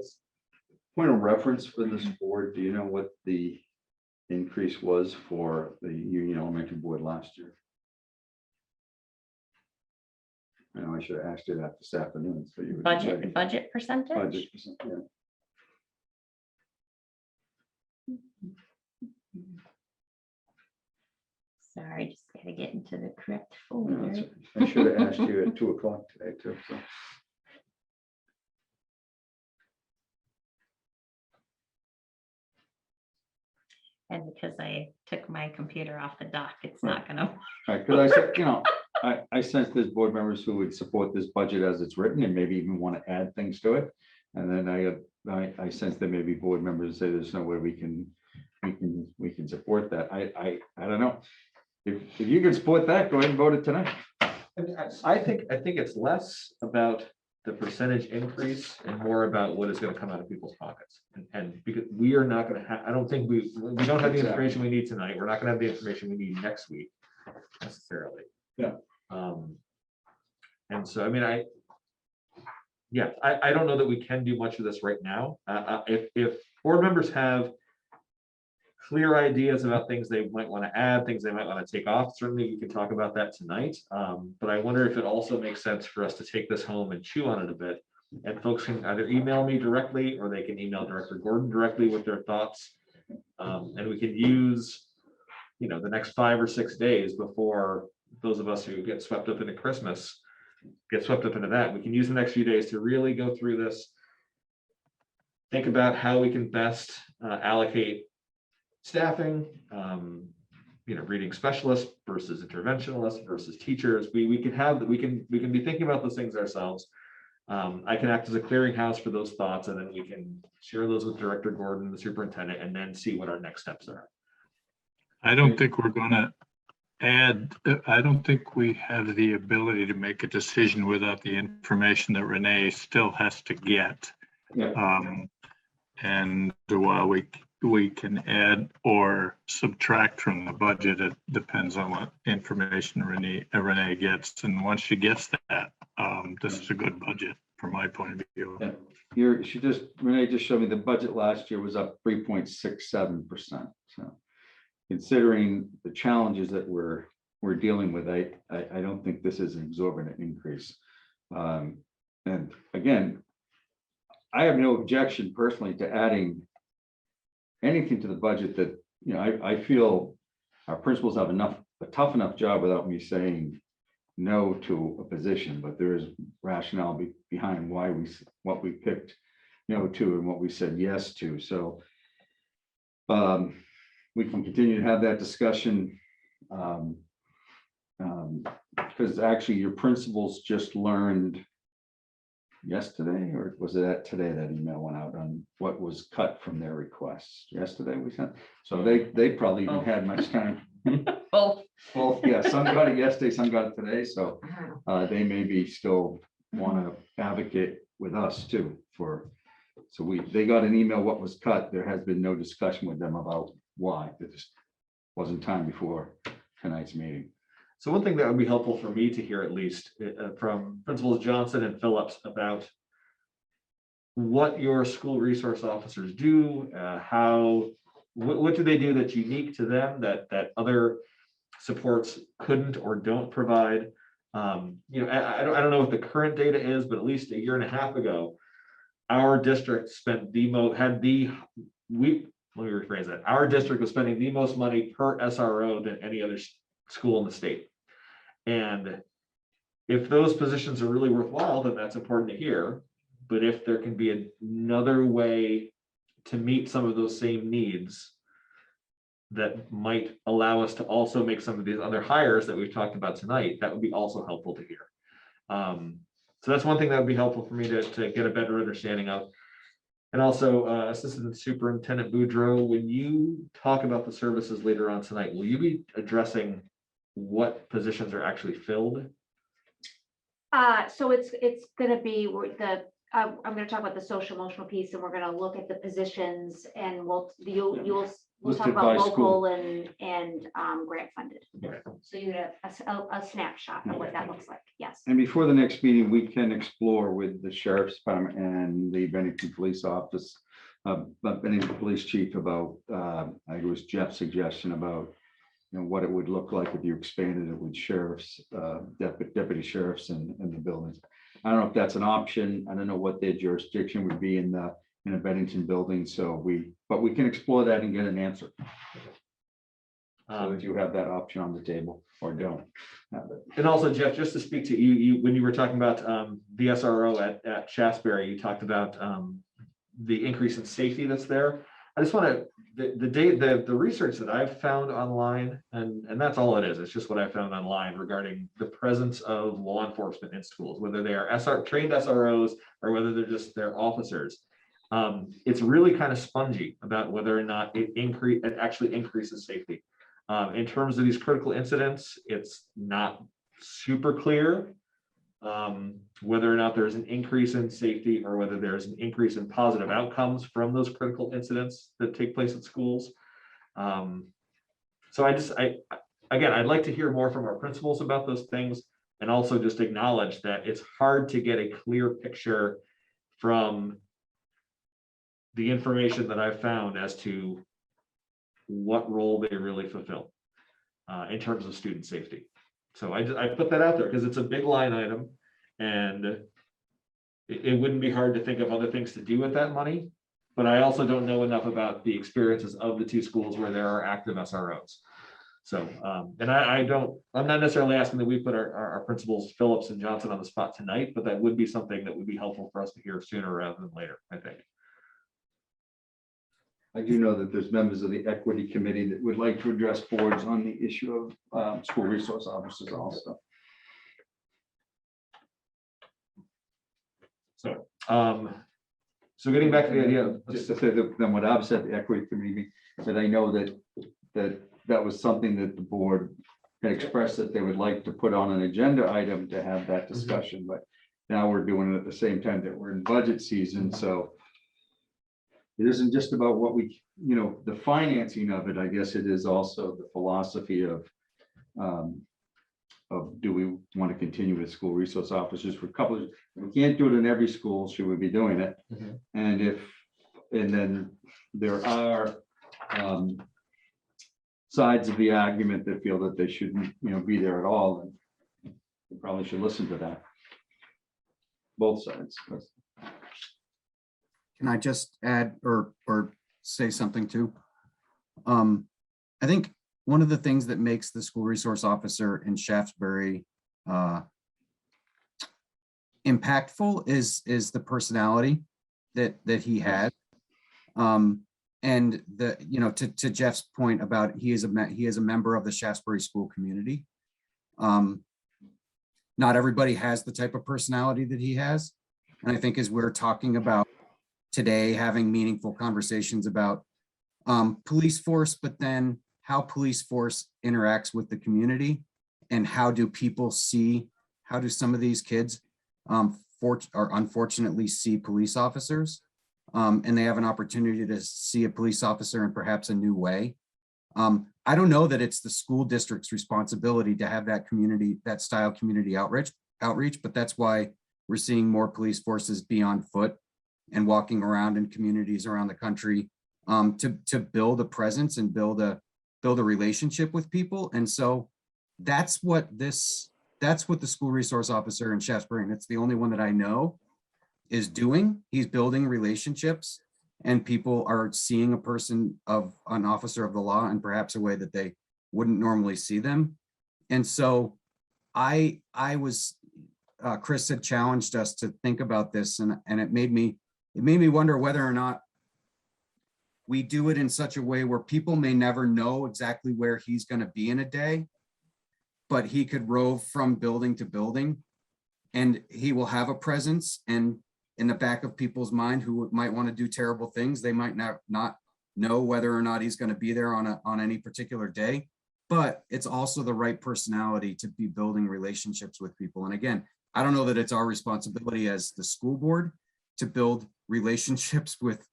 point of reference for this board, do you know what the increase was for the Union Elementary Board last year? I know I should have asked you that this afternoon. So you would Budget percentage? budget percent, yeah. Sorry, just Gotta get into the correct No, folder. that's- I should have asked you at 2 o'clock today too, so. And because I took my computer off the dock, it's not gonna. Right, because I said, I sense there's board members who would support this budget as it's written and maybe even want to add things to it. And then I sense that maybe board members say there's no way we can support that. I don't know. If you can support that, go ahead and vote it tonight. I think it's less about the percentage increase and more about what is going to come out of people's pockets. And because we are not going to have, I don't think we don't have the information we need tonight. We're not going to have the information we need next week necessarily. Yeah. And so, I mean, I don't know that we can do much of this right now. If board members have clear ideas about things they might want to add, things they might want to take off, certainly we can talk about that tonight. But I wonder if it also makes sense for us to take this home and chew on it a bit. And folks can either email me directly or they can email Director Gordon directly with their thoughts. And we can use, the next 5 or 6 days before those of us who get swept up into Christmas get swept up into that. We can use the next few days to really go through this, think about how we can best allocate staffing, reading specialists versus interventionalists versus teachers. We can be thinking about those things ourselves. I can act as a clearinghouse for those thoughts, and then we can share those with Director Gordon, the superintendent, and then see what our next steps are. I don't think we're gonna add, I don't think we have the ability to make a decision without the information that Renee still has to get. Yeah. And while we can add or subtract from the budget, it depends on what information Renee gets. And once she gets that, this is a good budget from my point of view. Yeah. Renee just showed me the budget last year was up 3.67%. So considering the challenges that we're dealing with, I don't think this is an exorbitant increase. And again, I have no objection personally to adding anything to the budget that, I feel our principals have a tough enough job without me saying no to a position, but there is rationale behind what we picked no to and what we said yes to. So we can continue to have that discussion. Because actually your principals just learned yesterday, or was it today that email went out on what was cut from their requests? Yesterday we sent, so they probably even had much time. Both. Well, yeah, some got it yesterday, some got it today, so they maybe still want to advocate with us too they got an email what was cut. There has been no discussion with them about why. There just wasn't time before tonight's meeting. So one thing that would be helpful for me to hear, at least from Principals Johnson and Phillips, about what your school resource officers do, what do they do that's unique to them that other supports couldn't or don't provide. I don't know what the current data is, but at least 1.5 years ago, our district spent let me rephrase that. Our district was spending the most money per SRO than any other school in the state. And if those positions are really worthwhile, then that's important to hear. But if there can be another way to meet some of those same needs that might allow us to also make some of these other hires that we've talked about tonight, that would be also helpful to hear. So that's one thing that would be helpful for me to get a better understanding of. And also, Assistant Superintendent Boudreau, when you talk about the services later on tonight, will you be addressing what positions are actually filled? So it's going to be I'm going to talk about the social emotional piece, and we're going to look at the positions, and we'll talk Listed by about school. local and grant funded. Okay. So you get a snapshot of what that looks like. Yes. And before the next meeting, we can explore with the Sheriff's Department and the Bennington Police Office, Bennington Police Chief about, I think it was Jeff's suggestion about, what it would look like if you expanded it with sheriffs, deputy sheriffs in the buildings. I don't know if that's an option. I don't know what their jurisdiction would be in a Bennington building. So but we can explore that and get an answer. So that you have that option on the table or don't have it. And also, Jeff, just to speak to you, when you were talking about the SRO at Shasberry, you talked about the increase in safety that's there. I just want to, the research that I've found online, and that's all it is, it's just what I found online regarding the presence of law enforcement in schools, whether they are trained SROs or whether they're just their officers. It's really kind of spongy about whether or not it actually increases safety. In terms of these critical incidents, it's not super clear whether or not there's an increase in safety or whether there's an increase in positive outcomes from those critical incidents that take place at schools. So again, I'd like to hear more from our principals about those things, and also just acknowledge that it's hard to get a clear picture from the information that I've found as to what role they really fulfill in terms of student safety. So I put that out there because it's a big line item, and it wouldn't be hard to think of other things to do with that money. But I also don't know enough about the experiences of the two schools where there are active SROs. So, and I'm not necessarily asking that we put our principals, Phillips and Johnson, on the spot tonight, but that would be something that would be helpful for us to hear sooner rather than later, I think. I do know that there's members of the equity committee that would like to address boards on the issue of school resource officers also. So getting back to the idea of Just to say that then what I've said, the equity committee, that I know that was something that the board had expressed that they would like to put on an agenda item to have that discussion, but now we're doing it at the same time that we're in budget season, so it isn't just about what we, the financing of it. I guess it is also the philosophy of do we want to continue with school resource officers for a couple of, we can't do it in every school, should we be doing it? And then there are sides of the argument that feel that they shouldn't, be there at all, and we probably should listen to that. Both sides. Can I just add or say something too? I think one of the things that makes the school resource officer in Shaftesbury impactful is the personality that he had. And to Jeff's point about he is a member of the Shaftesbury school community. Not everybody has the type of personality that he has. And I think as we're talking about today, having meaningful conversations about police force, but then how police force interacts with the community, and how do some of these kids unfortunately see police officers, and they have an opportunity to see a police officer in perhaps a new way. I don't know that it's the school district's responsibility to have that style community outreach, but that's why we're seeing more police forces be on foot and walking around in communities around the country to build a presence and build a relationship with people. And so that's what the school resource officer in Shaftesbury, and it's the only one that I know, is doing. He's building relationships, and people are seeing an officer of the law in perhaps a way that they wouldn't normally see them. And so Chris had challenged us to think about this, and it made me wonder whether or not we do it in such a way where people may never know exactly where he's going to be in a day, but he could rove from building to building, and he will have a presence. And in the back of people's mind who might want to do terrible things, they might not know whether or not he's going to be there on any particular day. But it's also the right personality to be building relationships with people. And again, I don't know that it's our responsibility as the school board to build relationships with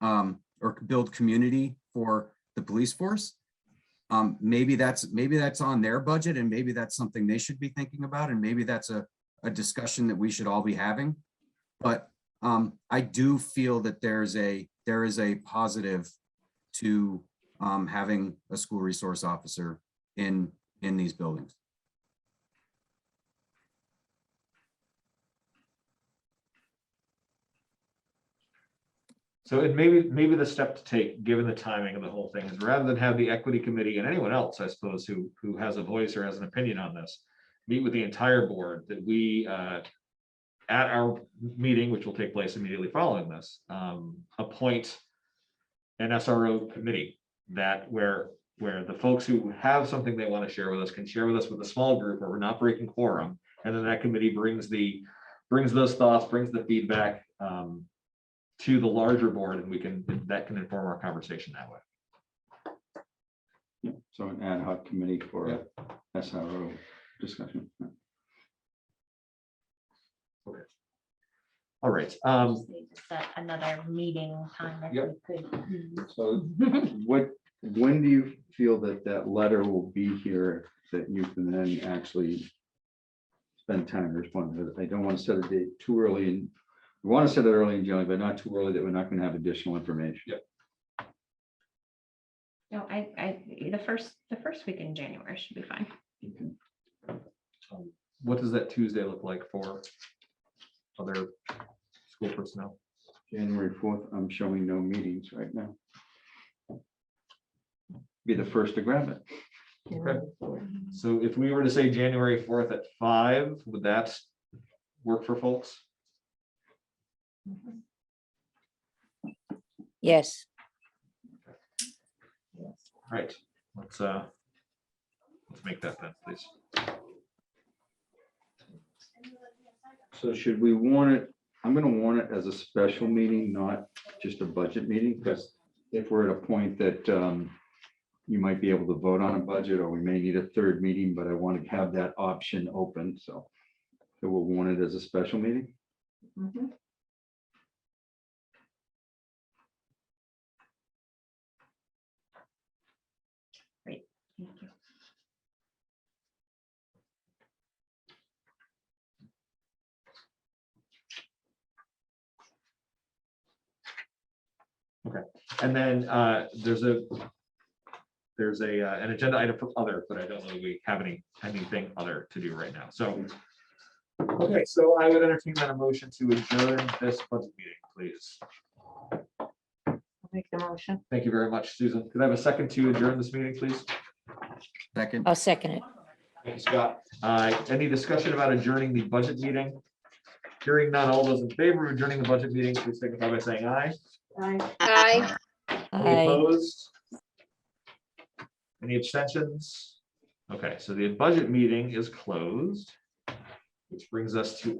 or build community for the police force. Maybe that's on their budget, and maybe that's something they should be thinking about, and maybe that's a discussion that we should all be having. But I do feel that there is a positive to having a school resource officer in these buildings. So it maybe the step to take, given the timing of the whole thing, is rather than have the equity committee and anyone else, I suppose, who has a voice or has an opinion on this, meet with the entire board, that we at our meeting, which will take place immediately following this, appoint an SRO committee that where the folks who have something they want to share with us can share with us with a small group where we're not breaking quorum, and then that committee brings those thoughts, brings the feedback to the larger board, and that can inform our conversation that way. Yeah, so an ad hoc committee for SRO discussion. All right. Just need to set another meeting time if Yep. we could. So when do you feel that letter will be here that you can then actually spend time to respond to it? I don't want to set a date too early, and we want to set it early in January, but not too early that we're not going to have additional information. Yep. No, the first week in January should be fine. What does that Tuesday look like for other school personnel? January 4th, I'm showing no meetings right now. Be the first to grab it. Okay. So if we were to say January 4th at 5, would that work for folks? Yes. Right. Let's make that then, please. So should we warn it? I'm going to warn it as a special meeting, not just a budget meeting, because if we're at a point that you might be able to vote on a budget, or we may need a third meeting, but I want to have that option open, so we'll warn it as a special meeting. Mhm. Thank you. And then there's an agenda item for other, but I don't know if we have anything other to do right now. So, okay, so I would entertain that a motion to adjourn this budget meeting, please. I'll make the motion. Thank you very much, Susan. Could I have a second to adjourn this meeting, please? Second. I'll second it. Thanks, Scott. Any discussion about adjourning the budget meeting? Hearing none, all those in favor of adjourning the budget meeting, please signify by saying aye. Aye. Any Aye. opposed? Any abstentions? Okay, so the budget meeting is closed, which brings us to